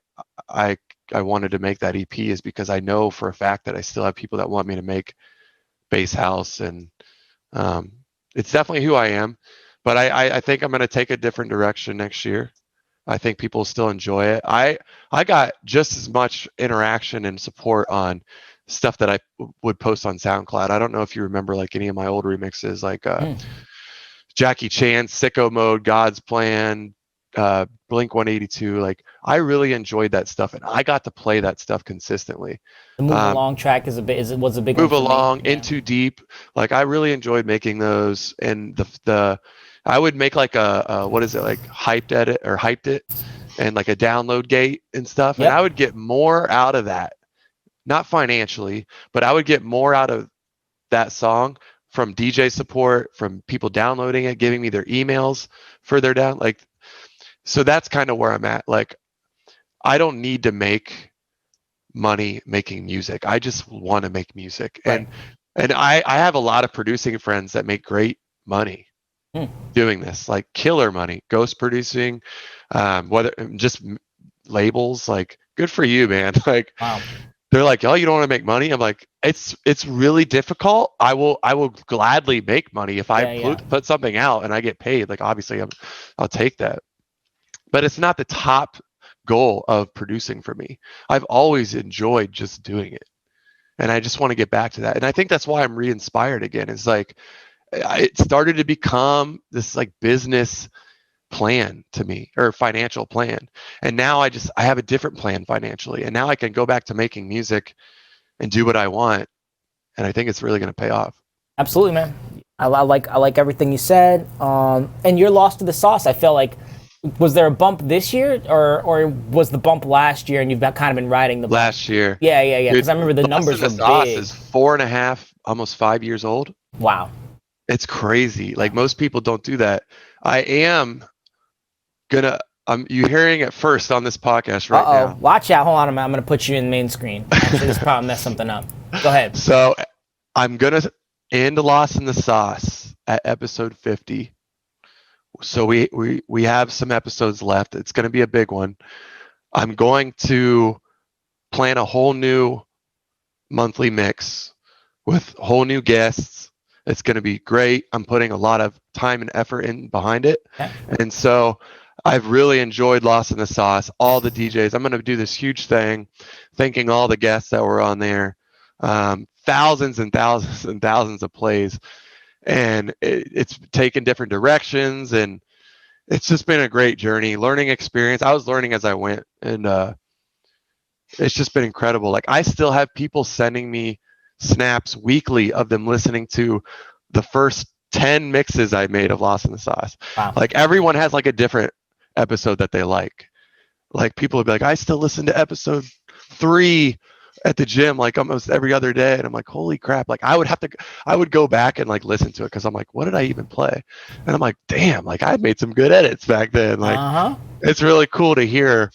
I wanted to make that EP, is because I know for a fact that I still have people that want me to make bass house, and it's definitely who I am. But I think I'm going to take a different direction next year. I think people still enjoy it. I got just as much interaction and support on stuff that I would post on SoundCloud. I don't know if you remember like any of my old remixes, like Jackie Chan's Sicko Mode, God's Plan, Blink 182. Like I really enjoyed that stuff, and I got to play that stuff consistently. The Move Along track was a big Move one for Along, me. In Too Deep. Like I really enjoyed making those, and the I would make like a what is it, like hyped it and like a download gate and stuff. Yep. And I would get more out of that, not financially, but I would get more out of that song from DJ support, from people downloading it, giving me their emails for their down. Like, so that's kind of where I'm at. Like, I don't need to make money making music. I just want to make music. Right. And I have a lot of producing friends that make great money doing this, like killer money, ghost producing, whether just labels. Like, good for you, man. Like, wow. They're like, oh, you don't want to make money? I'm like, it's really difficult. I will gladly make money if I put something out and I get paid. Like, obviously I'll take that, but it's not the top goal of producing for me. I've always enjoyed just doing it, and I just want to get back to that. And I think that's why I'm re-inspired again. It's like it started to become this like business plan to me, or financial plan, and now I have a different plan financially, and now I can go back to making music and do what I want, and I think it's really going to pay off. Absolutely, man. I like everything you said. And you're lost to the sauce. I feel like, was there a bump this year, or was the bump last year and you've kind of been riding the bump? Last year? Yeah. Because I remember the numbers were sauce big. is 4.5, almost 5 years old. Wow. It's crazy. Like, most people don't do that. I am gonna you hearing it first on this podcast right now. Watch out. Hold on, I'm gonna put you in the main screen. Actually, this probably messed something up. Go ahead. So I'm gonna end Lost in the Sauce at episode 50. So we have some episodes left. It's gonna be a big one. I'm going to plan a whole new monthly mix with whole new guests. It's gonna be great. I'm putting a lot of time and effort in behind it. Okay. And so I've really enjoyed Lost in the Sauce. All the DJs. I'm going to do this huge thing, thanking all the guests that were on there. Thousands and thousands and thousands of plays. And it's taken different directions. And it's just been a great journey, learning experience. I was learning as I went. And it's just been incredible. Like, I still have people sending me snaps weekly of them listening to the first 10 mixes I made of Lost in the Sauce. Wow. Like everyone has like a different episode that they like. Like people would be like, I still listen to episode 3 at the gym like almost every other day, and I'm like, holy crap. Like I would go back and like listen to it because I'm like, what did I even play? And I'm like, damn, like I made some good edits back then. Like it's really cool to hear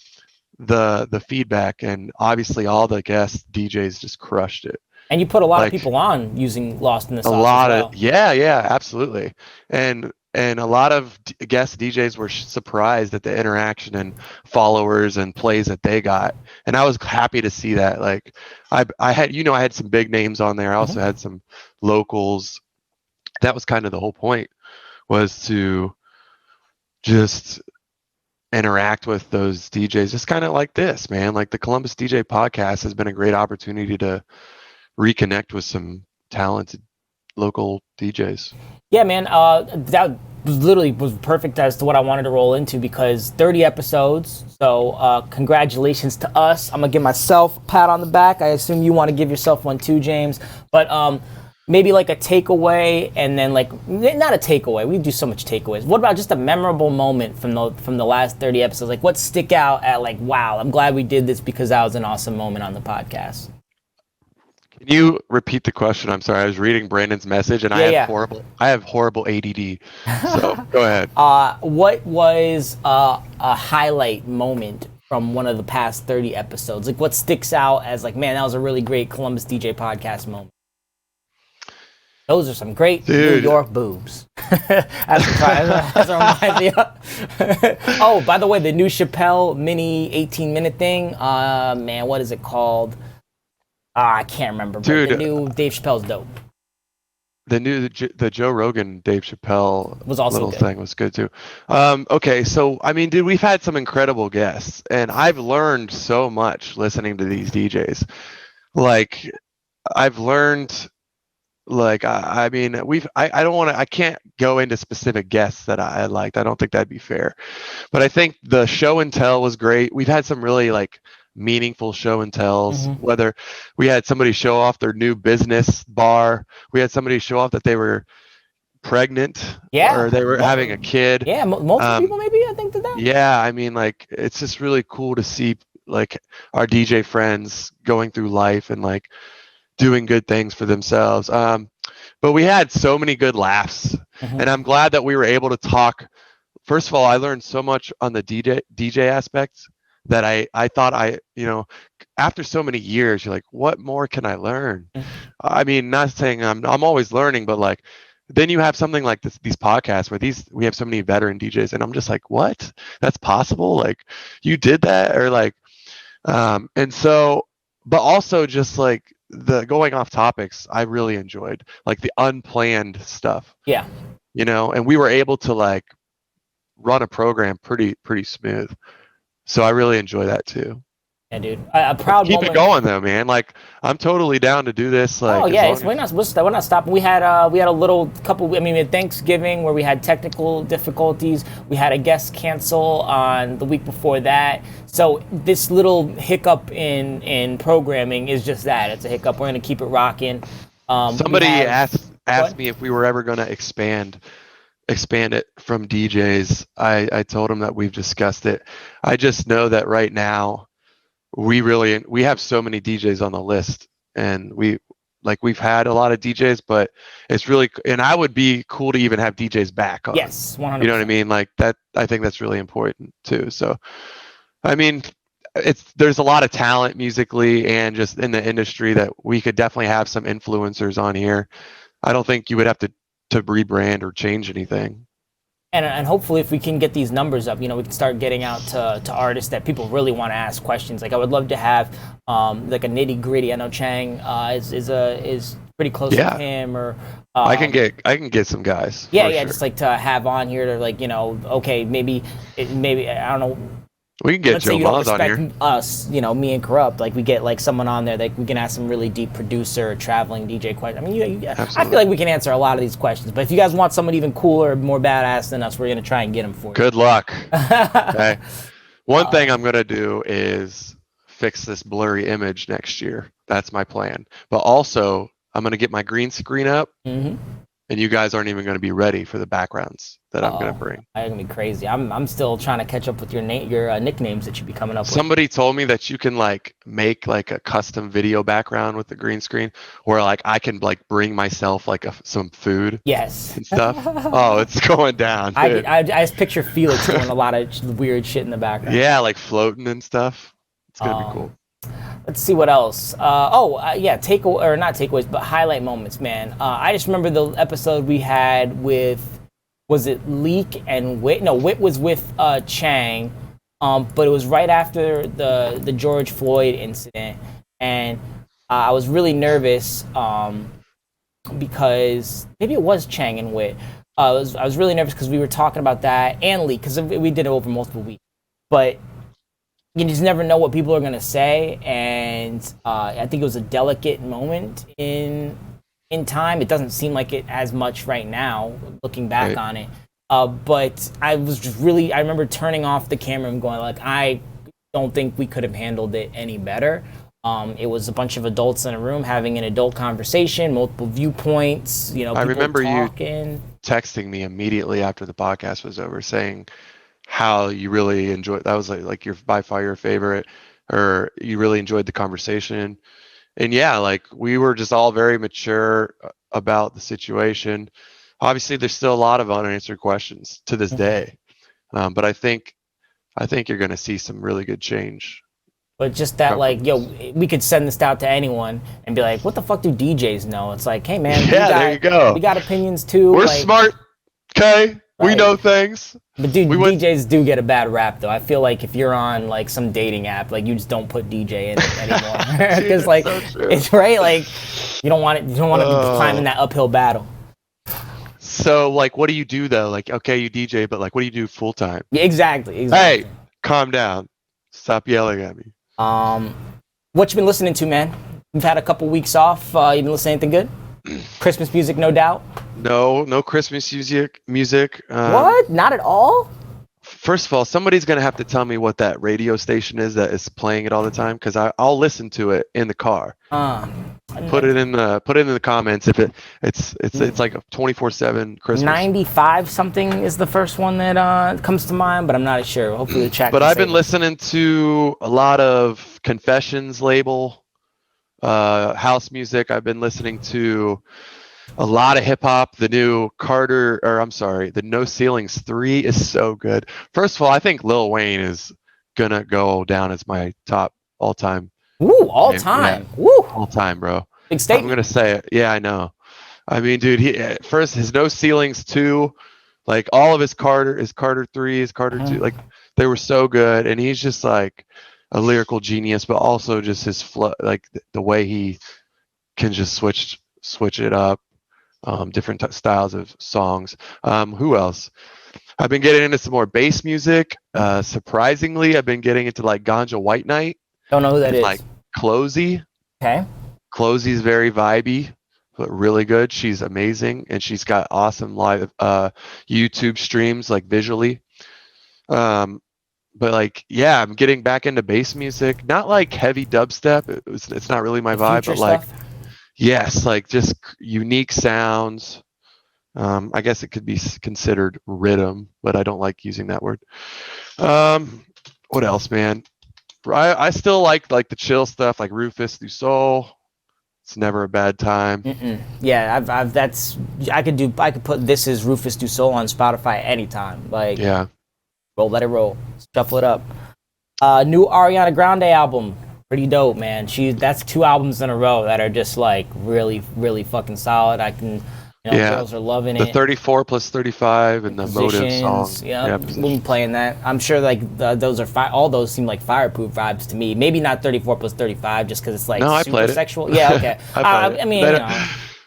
the feedback, and obviously all the guest DJs just crushed it. And you put a lot of people on using Lost in the Sauce. A lot as well. of yeah, absolutely. And a lot of guest DJs were surprised at the interaction and followers and plays that they got, and I was happy to see that. Like I had, I had some big names on there. I also had some locals. That was kind of the whole point, was to just interact with those DJs, just kind of like this, man. Like the Columbus DJ podcast has been a great opportunity to reconnect with some talented local DJs. Yeah, man, that literally was perfect as to what I wanted to roll into, because 30 episodes. So congratulations to us. I'm gonna give myself a pat on the back. I assume you want to give yourself one too, James. But maybe like a takeaway, and then like not a takeaway. We do so much takeaways. What about just a memorable moment from the last 30 episodes? Like what stick out at like, wow, I'm glad we did this because that was an awesome moment on the podcast. Can you repeat the question? I'm sorry, I was reading Brandon's message, and I have horrible ADD. So go ahead. What was a highlight moment from one of the past 30 episodes? Like what sticks out as like, man, that was a really great Columbus DJ podcast moment? Those are some great New York boobs. That's what reminds me of. Oh, by the way, the new Chappelle mini 18-minute thing. Man, what is it called? I can't remember. But the new Dave Chappelle's dope. The Joe Rogan Dave Chappelle was also little good. Thing was good too. Okay, so I mean, dude, we've had some incredible guests, and I've learned so much listening to these DJs. Like, I've learned. Like I mean, I can't go into specific guests that I liked. I don't think that'd be fair. But I think the show and tell was great. We've had some really like meaningful show and tells. Whether we had somebody show off their new business bar, we had somebody show off that they were pregnant, or they were having a kid. Yeah, multiple people maybe I think did that. Yeah, I mean, like it's just really cool to see like our DJ friends going through life and like doing good things for themselves. But we had so many good laughs, and I'm glad that we were able to talk. First of all, I learned so much on the DJ aspects that I thought after so many years, you're like, what more can I learn? I mean, not saying I'm always learning, but like, then you have something like these podcasts where we have so many veteran DJs, and I'm just like, what? That's possible? Like, you did that? Or like, and so, but also just like, the going off topics I really enjoyed, like the unplanned stuff. Yeah. And we were able to like run a program pretty smooth. So I really enjoy that too. Yeah, dude. A proud Keep moment. it going though, man. Like I'm totally down to do this. Like, oh yeah, we're not stopping. We had a little couple. I mean, at Thanksgiving where we had technical difficulties. We had a guest cancel on the week before that. So this little hiccup in programming is just that. It's a hiccup. We're gonna keep it rocking. Somebody asked me if we were ever gonna expand it from DJs. I told them that we've discussed it. I just know that right now we have so many DJs on the list, and we've had a lot of DJs, but it's really, and I would be cool to even have DJs back on. Yes, 100%. You know what I mean? Like that, I think that's really important too. So, I mean, there's a lot of talent musically and just in the industry that we could definitely have some influencers on here. I don't think you would have to rebrand or change anything. And hopefully if we can get these numbers up, we can start getting out to artists that people really want to ask questions. Like I would love to have like a nitty gritty. I know Chang is pretty close to him, or I can get some guys. Yeah, sure. Just like to have on here to like, okay, maybe I don't know. We can get Joe Mons on here. Us, me and Corrupt, like we get like someone on there that we can ask some really deep producer, traveling DJ questions. I mean, I feel like we can answer a lot of these questions. But if you guys want someone even cooler, more badass than us, we're gonna try and get them for you. Good luck. Okay. One thing I'm gonna do is fix this blurry image next year. That's my plan. But also, I'm gonna get my green screen up. And and you guys aren't even going to be ready for the backgrounds that I'm going to bring. I'm gonna be crazy. I'm still trying to catch up with your nicknames that you be coming up with. Somebody told me that you can like make like a custom video background with the green screen, where like I can like bring myself like some food Yes. and stuff. Oh, it's going down. I just picture Felix doing a lot of weird shit in the background. Yeah, like floating and stuff. It's gonna be cool. Let's see what else. Yeah, or not takeaways, but highlight moments, man. I just remember the episode we had with, was it Leak and Wit? No, Wit was with Chang, but it was right after the George Floyd incident, and I was really nervous because maybe it was Chang and Wit. I was really nervous because we were talking about that and Leak, because we did it over multiple weeks, but you just never know what people are gonna say, and I think it was a delicate moment in time. It doesn't seem like it as much right now, looking back on it. But I remember turning off the camera and going like, I don't think we could have handled it any better. It was a bunch of adults in a room having an adult conversation, multiple viewpoints. People I remember talking. you texting me immediately after the podcast was over, saying how you really enjoyed. That was like your by far your favorite, or you really enjoyed the conversation. And yeah, like we were just all very mature about the situation. Obviously, there's still a lot of unanswered questions to this day, but I think you're going to see some really good change. But just that, like, we could send this out to anyone and be like, what the fuck do DJs know? It's like, hey, man, there you go. We got opinions, too. We're smart, okay? Right. We know things. But, dude, DJs do get a bad rap, though. I feel like if you're on, like, some dating app, like, you just don't put DJ in it anymore. Because, like, so it's right, like, you don't want to be climbing that uphill battle. So, like, what do you do, though? Like, okay, you DJ, but, like, what do you do full-time? Yeah, exactly. Hey, calm down. Stop yelling at me. What you been listening to, man? We've had a couple weeks off. You been listening to anything good? Christmas music, no doubt. No Christmas music. What? Not at all? First of all, somebody's gonna have to tell me what that radio station is that is playing it all the time, because I'll listen to it in the car. Put it in the comments if it's like a 24/7 Christmas. 95 something is the first one that comes to mind, but I'm not sure. Hopefully the chat. But I've been listening to a lot of Confessions label, house music. I've been listening to a lot of hip hop. The new the No Ceilings 3 is so good. First of all, I think Lil Wayne is gonna go down as my top all time. Ooh, all time. Yeah. Woo. All time, bro. Big statement. I'm gonna say it. Yeah, I know. I mean, dude, his No Ceilings 2, like all of his Carter 3, his Carter 2, like they were so good, and he's just like a lyrical genius, but also just his flow, like the way he can just switch it up, different styles of songs. Who else? I've been getting into some more bass music. Surprisingly, I've been getting into like Ganja White Knight. Don't know who that is. Like Closey. Okay. Closey's very vibey, but really good. She's amazing, and she's got awesome live YouTube streams, like visually. But like, yeah, I'm getting back into bass music. Not like heavy dubstep. It's not really my vibe, but like, yes, like just unique sounds. I guess it could be considered rhythm, but I don't like using that word. What else, man? I still like the chill stuff, like Rufus Du Sol. It's never a bad time. Yeah, I could put This Is Rufus Du Sol on Spotify anytime. Like, yeah, let it roll, shuffle it up. New Ariana Grande album, pretty dope, man. That's 2 albums in a row that are just like really, really fucking solid. Girls are loving it. The 34 plus 35 and the Motive song. Yeah, we'll be playing that. I'm sure like those are all those seem like fireproof vibes to me. Maybe not 34 plus 35 just because it's like super sexual. Yeah, okay. I mean,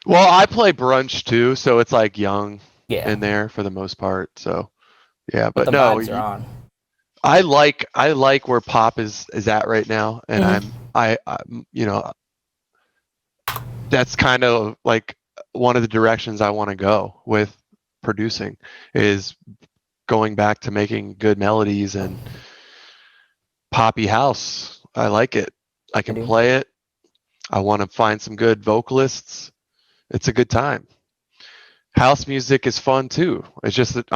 well, I play brunch too, so it's like young in there for the most part. So yeah, but the vibes are on. I like where pop is at right now, and I that's kind of like one of the directions I want to go with producing, is going back to making good melodies and poppy house. I like it. I can play it. I want to find some good vocalists. It's a good time. house music is fun too. It's just that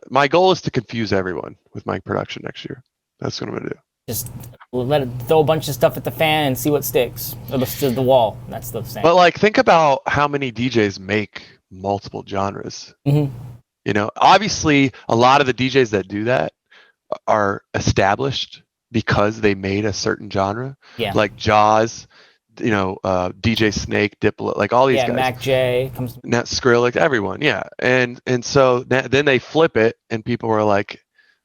my goal is to confuse everyone with my production next year. That's what I'm gonna do. Just let it throw a bunch of stuff at the fan and see what sticks, or the wall. That's the same. But like, think about how many DJs make multiple genres. Mm-hmm. You know, obviously, a lot of the DJs that do that are established because they made a certain genre. Yeah. Like Jaws, you know, DJ Snake, Diplo, like all these guys. Mac J comes. Not Skrillex, everyone, yeah. And so then they flip it, and people were like,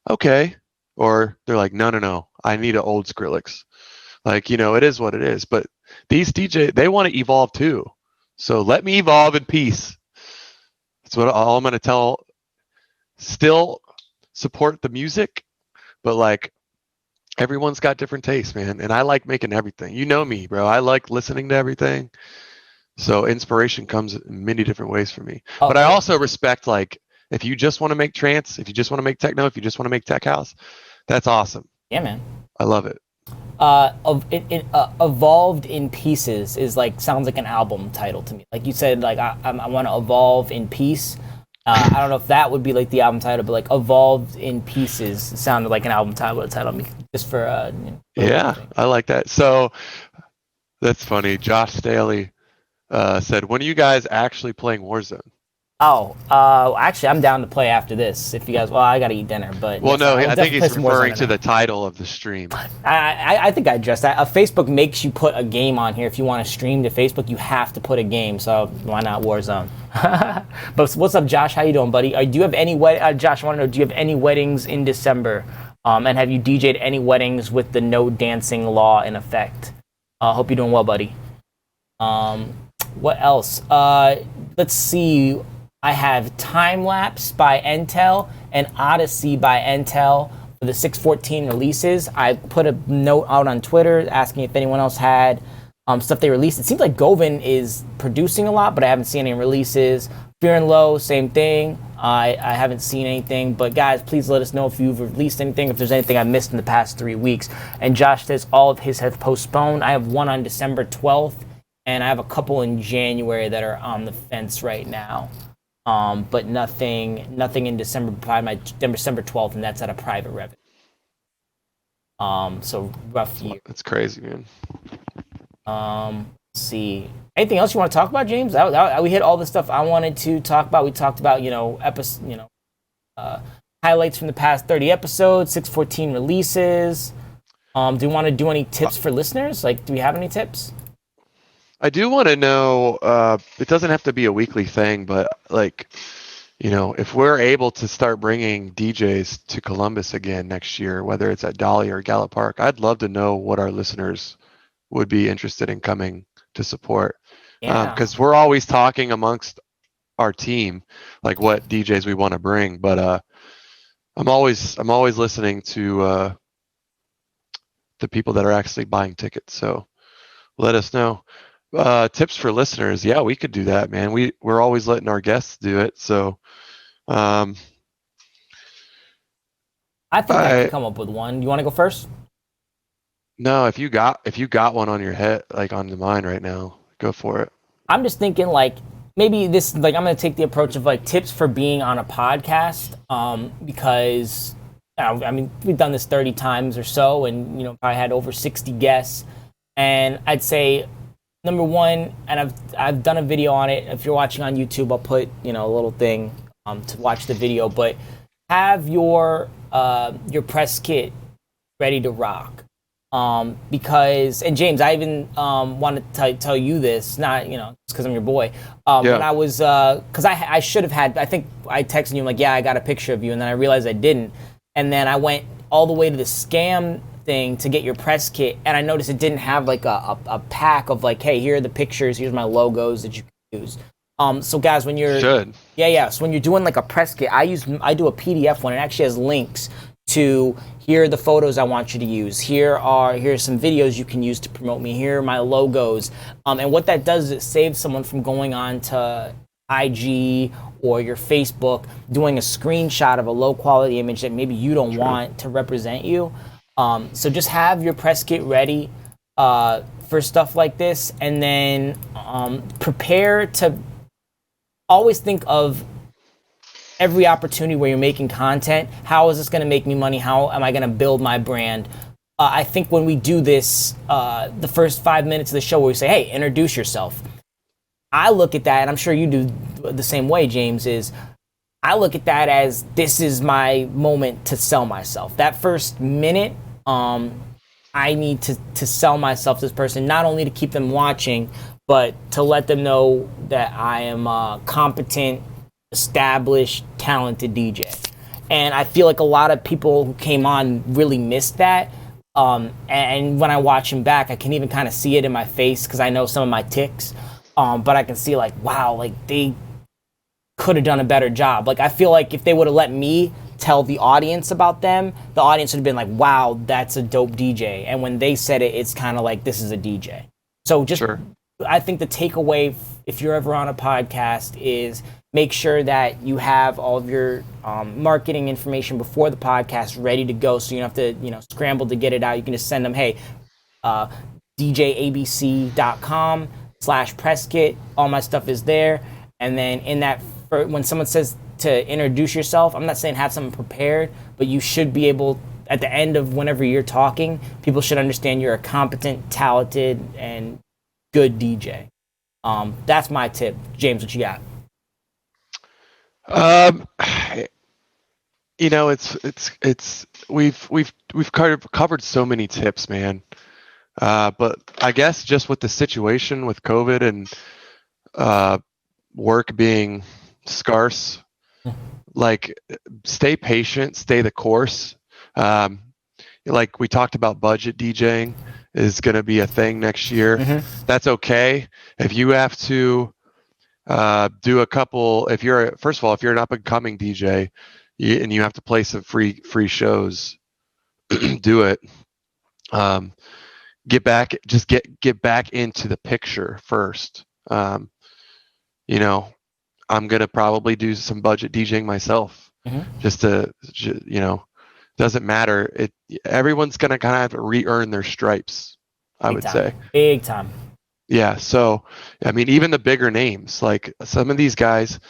okay, or they're like, no, I need an old Skrillex. Like, you know, it is what it is. But these DJ, they want to evolve too. So let me evolve in peace. That's what all I'm going to tell. Still support the music, but like, everyone's got different tastes, man. And I like making everything. You know me, bro. I like listening to everything. So inspiration comes in many different ways for me. But I also respect, like, if you just want to make trance, if you just want to make techno, if you just want to make tech house, that's awesome. Yeah, man. I love it. Evolved in Pieces is like, sounds like an album title to me. Like you said, like I want to evolve in peace. I don't know if that would be like the album title, but like Evolved in Pieces sounded like an album title. Just for yeah, I like that. So that's funny. Josh Staley said, "When are you guys actually playing Warzone?" Oh, actually, I'm down to play after this. If you guys, well, I gotta eat dinner, but well, no, I think he's referring to the title of the stream. I think I addressed that. Facebook makes you put a game on here. If you want to stream to Facebook, you have to put a game. So why not Warzone? But what's up, Josh? How you doing, buddy? Do you have any Josh, I want to know, do you have any weddings in December? And have you DJ'd any weddings with the no dancing law in effect? Hope you're doing well, buddy. What else? Let's see. I have Time Lapse by Intel and Odyssey by Intel for the 614 releases. I put a note out on Twitter asking if anyone else had stuff they released. It seems like Govin is producing a lot, but I haven't seen any releases. Fear and Low, same thing. I haven't seen anything, but guys, please let us know if you've released anything, if there's anything I missed in the past 3 weeks. And Josh says all of his have postponed. I have one on December 12th, and I have a couple in January that are on the fence right now. But nothing in December by my December 12th, and that's at a private revenue. So rough year. That's crazy, man. Let's see. Anything else you want to talk about, James? We hit all the stuff I wanted to talk about. We talked about, highlights from the past 30 episodes, 614 releases. Do you want to do any tips for listeners? Like, do we have any tips? I do want to know, it doesn't have to be a weekly thing, but like, if we're able to start bringing DJs to Columbus again next year, whether it's at Dolly or Gallup Park, I'd love to know what our listeners would be interested in coming to support. Because we're always talking amongst our team, like what DJs we want to bring, but I'm always listening to the people that are actually buying tickets. So let us know. Tips for listeners, yeah, we could do that, man. We're always letting our guests do it. So I think I can come up with one. You want to go first? No, if you got one on your head, like on the mind right now, go for it. I'm just thinking, like, maybe this, like, I'm going to take the approach of like tips for being on a podcast, because I mean, we've done this 30 times or so, and I had over 60 guests, and I'd say number one, and I've done a video on it. If you're watching on YouTube, I'll put a little thing to watch the video. But have your press kit ready to rock, because, and James, I even want to tell you this, not because I'm your boy. When I was, because I should have had. I think I texted you, I'm like, yeah, I got a picture of you, and then I realized I didn't, and then I went all the way to the scam thing to get your press kit, and I noticed it didn't have like a pack of like, hey, here are the pictures, here's my logos that you can use. So guys, when you're so when you're doing like a press kit, I do a PDF one. It actually has links to, here are the photos I want you to use, here's some videos you can use to promote me, here are my logos, and what that does is it saves someone from going on to IG or your Facebook, doing a screenshot of a low quality image that maybe you don't want to represent you. So just have your press kit ready for stuff like this, and then prepare to always think of every opportunity where you're making content. How is this going to make me money? How am I going to build my brand? I think when we do this, the first 5 minutes of the show where we say, hey, introduce yourself. I look at that, and I'm sure you do the same way, James, is I look at that as this is my moment to sell myself. That first minute, I need to sell myself to this person, not only to keep them watching, but to let them know that I am a competent, established, talented DJ. And I feel like a lot of people who came on really missed that. And when I watch him back, I can even kind of see it in my face because I know some of my tics. But I can see like, wow, like they could have done a better job. Like I feel like if they would have let me tell the audience about them, the audience would have been like, wow, that's a dope DJ. And when they said it, it's kind of like, this is a DJ. So just, sure. I think the takeaway, if you're ever on a podcast, is make sure that you have all of your marketing information before the podcast ready to go, so you don't have to, scramble to get it out. You can just send them, hey, DJABC.com/presskit. All my stuff is there. And then in that, when someone says to introduce yourself, I'm not saying have something prepared, but you should be able, at the end of whenever you're talking, people should understand you're a competent, talented, and good DJ. That's my tip. James, what you got? It's we've covered so many tips, man. But I guess just with the situation with COVID and work being scarce, like stay patient, stay the course. Like we talked about, budget DJing is going to be a thing next year. Mm-hmm. That's okay. If you have to do a couple, if you're an up and coming DJ and you have to play some free shows, do it. Get back into the picture first. I'm gonna probably do some budget DJing myself, just to, doesn't matter. Everyone's gonna kind of have to re-earn their stripes, I would say. Big time. Yeah. So, I mean, even the bigger names, like some of these guys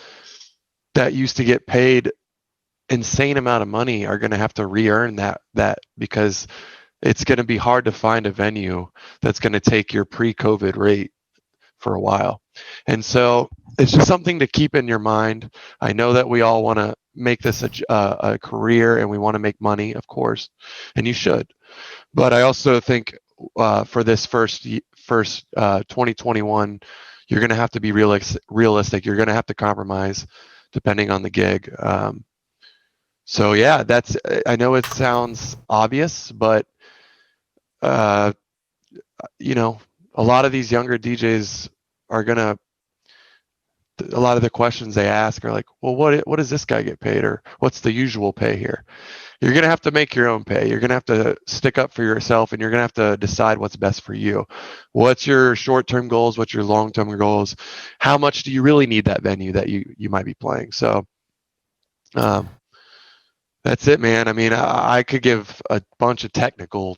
that used to get paid insane amount of money are gonna have to re-earn that because it's going to be hard to find a venue that's going to take your pre-COVID rate for a while. And so it's just something to keep in your mind. I know that we all want to make this a career and we want to make money, of course, and you should. But I also think for this first 2021, you're going to have to be realistic. You're going to have to compromise depending on the gig. So yeah, I know it sounds obvious, but a lot of these younger DJs are a lot of the questions they ask are like, well, what does this guy get paid, or what's the usual pay here? You're going to have to make your own pay. You're going to have to stick up for yourself, and you're going to have to decide what's best for you. What's your short-term goals? What's your long-term goals? How much do you really need that venue that you might be playing? So, that's it, man. I mean, I could give a bunch of technical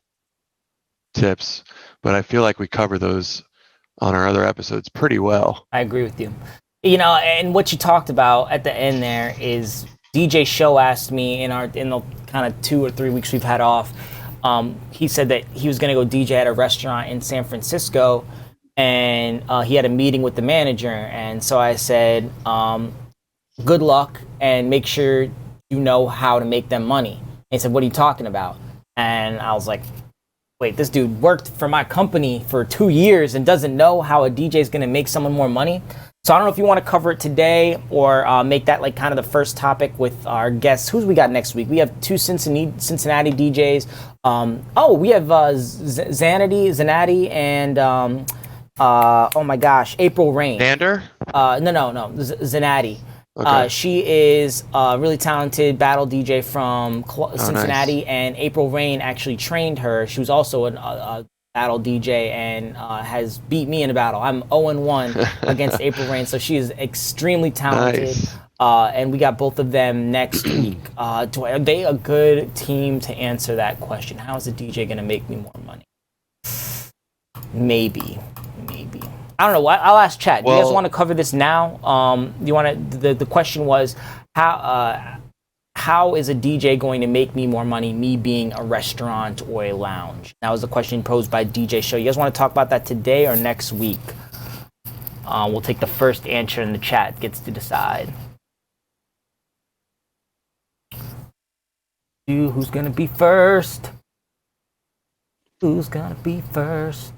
tips, but I feel like we cover those on our other episodes pretty well. I agree with you. And what you talked about at the end there is DJ Show asked me in the kind of 2 or 3 weeks we've had off. He said that he was going to go DJ at a restaurant in San Francisco, and he had a meeting with the manager. And so I said, good luck, and make sure you know how to make them money. And he said, what are you talking about? And I was like, wait, this dude worked for my company for 2 years and doesn't know how a DJ is going to make someone more money. So I don't know if you want to cover it today or make that like kind of the first topic with our guests. Who's we got next week? We have 2 Cincinnati DJs. We have Zanatti and oh my gosh, April Rain. Xander? No, Zanatti. Okay. She is a really talented battle DJ from Cincinnati, nice. And April Rain actually trained her. She was also a battle DJ and has beat me in a battle. I'm 0-1 against April Rain, so she is extremely talented. Nice. And we got both of them next week. Are they a good team to answer that question? How is a DJ going to make me more money? Maybe. I don't know. I'll ask chat. Do you guys Well- want to cover this now? You want to? The question was how is a DJ going to make me more money? Me being a restaurant or a lounge. That was the question posed by DJ Show. You guys want to talk about that today or next week? We'll take the first answer in the chat. Gets to decide. Who's gonna be first? Who's gonna be first?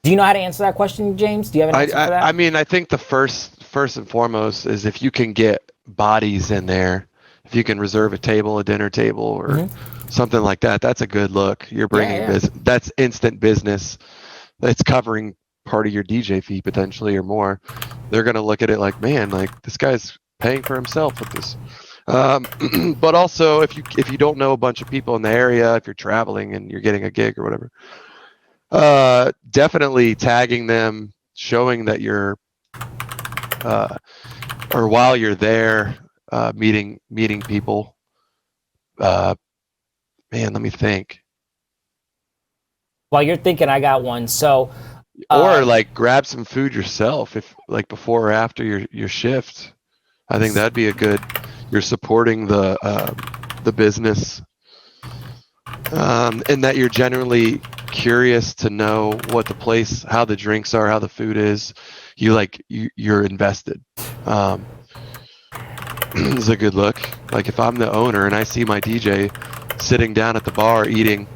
Do you know how to answer that question, James? Do you have an answer for that? I mean, I think the first and foremost is if you can get bodies in there, if you can reserve a table, a dinner table, or something like that, that's a good look. You're bringing that's instant business. It's covering part of your DJ fee potentially or more. They're gonna look at it like, man, like this guy's paying for himself with this. But also, if you don't know a bunch of people in the area, if you're traveling and you're getting a gig or whatever, definitely tagging them, showing that you're, or while you're there, meeting people. Man, let me think. While you're thinking, I got one. So, or like grab some food yourself, if like before or after your shift. I think that'd be a good. You're supporting the business, and that you're generally curious to know what the place, how the drinks are, how the food is. You're invested. It's a good look. Like if I'm the owner and I see my DJ sitting down at the bar eating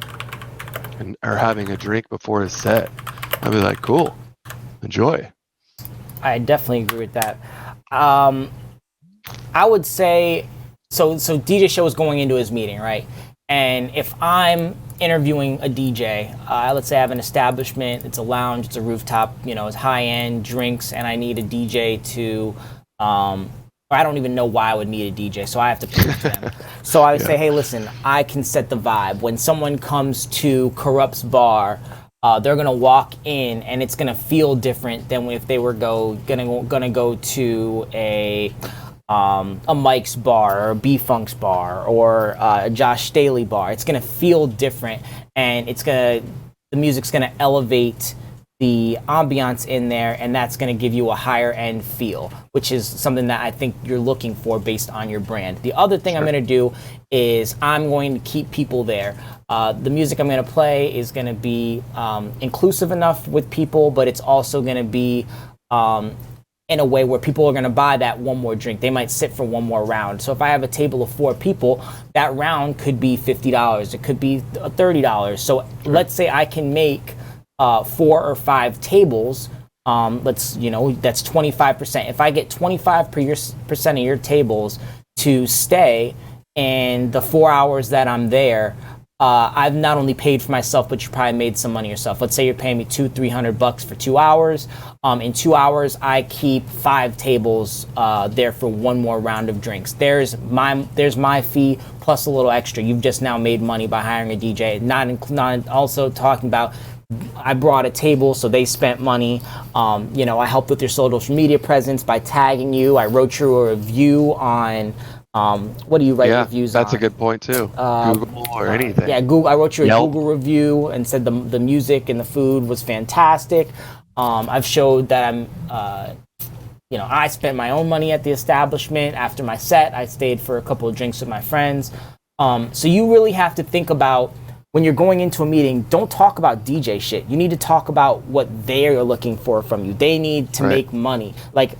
or having a drink before his set, I'd be like, cool, enjoy. I definitely agree with that. I would say, so DJ Show is going into his meeting, right? And if I'm interviewing a DJ, let's say I have an establishment, it's a lounge, it's a rooftop, it's high-end drinks, and I need a DJ to, or I don't even know why I would need a DJ, so I have to prove to them. So I would say, hey, listen, I can set the vibe. When someone comes to Corrupt's bar, they're gonna walk in, and it's gonna feel different than if they were gonna go to a Mike's bar or a B-Funk's bar or a Josh Staley bar. It's gonna feel different, and the music's gonna elevate the ambiance in there, and that's gonna give you a higher end feel, which is something that I think you're looking for based on your brand. The other thing I'm gonna do is I'm going to keep people there. The music I'm gonna play is gonna be inclusive enough with people, but it's also gonna be in a way where people are going to buy that one more drink. They might sit for one more round. So if I have a table of 4 people, that round could be $50. It could be $30. So let's say I can make 4 or 5 tables. That's 25%. If I get 25% of your tables to stay in the 4 hours that I'm there, I've not only paid for myself, but you probably made some money yourself. Let's say you're paying me $200-300 for 2 hours. In 2 hours, I keep 5 tables there for one more round of drinks. There's my fee plus a little extra. You've just now made money by hiring a DJ. Not also talking about I brought a table, so they spent money. I helped with your social media presence by tagging you. I wrote you a review on. What do you write reviews on? That's a good point too. Google or anything. Yeah, Google. I wrote you a Yelp. Google review and said the music and the food was fantastic. I've showed that I spent my own money at the establishment. After my set, I stayed for a couple of drinks with my friends. So you really have to think about when you're going into a meeting, don't talk about DJ shit. You need to talk about what they're looking for from you. They need to make money. Like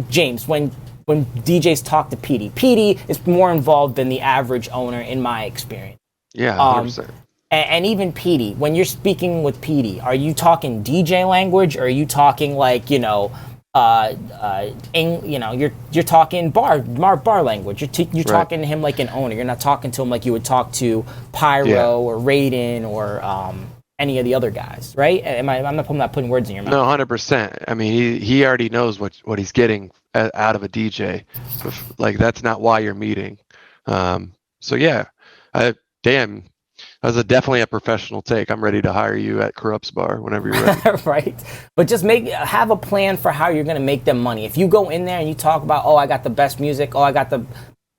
James, when DJs talk to PD is more involved than the average owner in my experience. Yeah, 100%. And even PD, when you're speaking with PD, are you talking DJ language or are you talking like, you're talking bar language. You're talking to him like an owner. You're not talking to him like you would talk to Pyro or Raiden or any of the other guys, right? I'm not putting words in your mouth. No, 100%. I mean, he already knows what he's getting out of a DJ. Like that's not why you're meeting. So yeah, that was definitely a professional take. I'm ready to hire you at Corrupt's bar whenever you're ready. Right. But just have a plan for how you're going to make them money. If you go in there and you talk about, I got the best music, I got the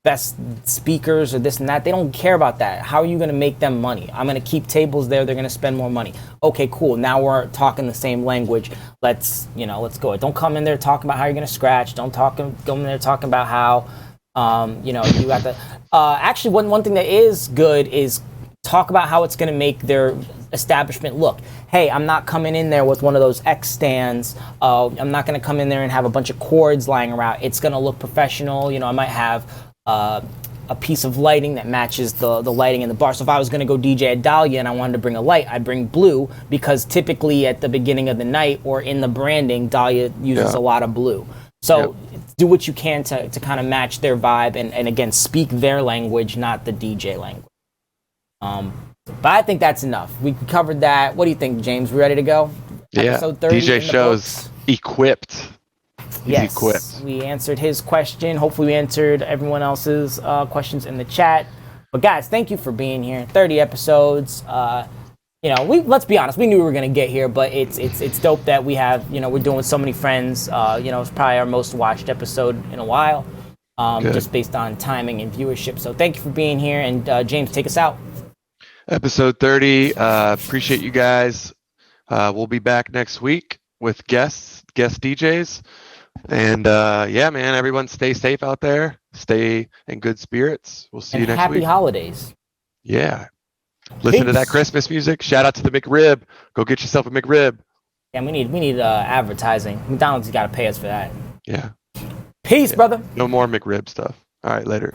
best speakers or this and that. They don't care about that. How are you going to make them money? I'm going to keep tables there. They're going to spend more money. Okay, cool. Now we're talking the same language. Let's go. Don't come in there talking about how you're going to scratch. Don't go in there talking about how, you got the, actually one thing that is good is talk about how it's going to make their establishment look. Hey, I'm not coming in there with one of those X stands. I'm not going to come in there and have a bunch of cords lying around. It's going to look professional. I might have a piece of lighting that matches the lighting in the bar. So if I was going to go DJ at Dahlia and I wanted to bring a light, I'd bring blue, because typically at the beginning of the night or in the branding, Dahlia uses a lot of blue. So do what you can to kind of match their vibe and again, speak their language, not the DJ language. But I think that's enough. We covered that. What do you think, James? We ready to go? Yeah. Episode 30 DJ shows equipped. Yes, equipped. We answered his question. Hopefully we answered everyone else's questions in the chat. But guys, thank you for being here. 30 episodes. Let's be honest, we knew we were gonna get here, but it's dope that we have, we're doing with so many friends. It's probably our most watched episode in a while, just based on timing and viewership. So thank you for being here, and James, take us out. Episode 30. Appreciate you guys. We'll be back next week with guest DJs. And man, everyone stay safe out there. Stay in good spirits. We'll see you next week. Happy holidays. Yeah. Listen to that Christmas music. Shout out to the McRib. Go get yourself a McRib. Yeah, we need advertising. McDonald's has got to pay us for that. Yeah. Peace, brother. No more McRib stuff. All right, later.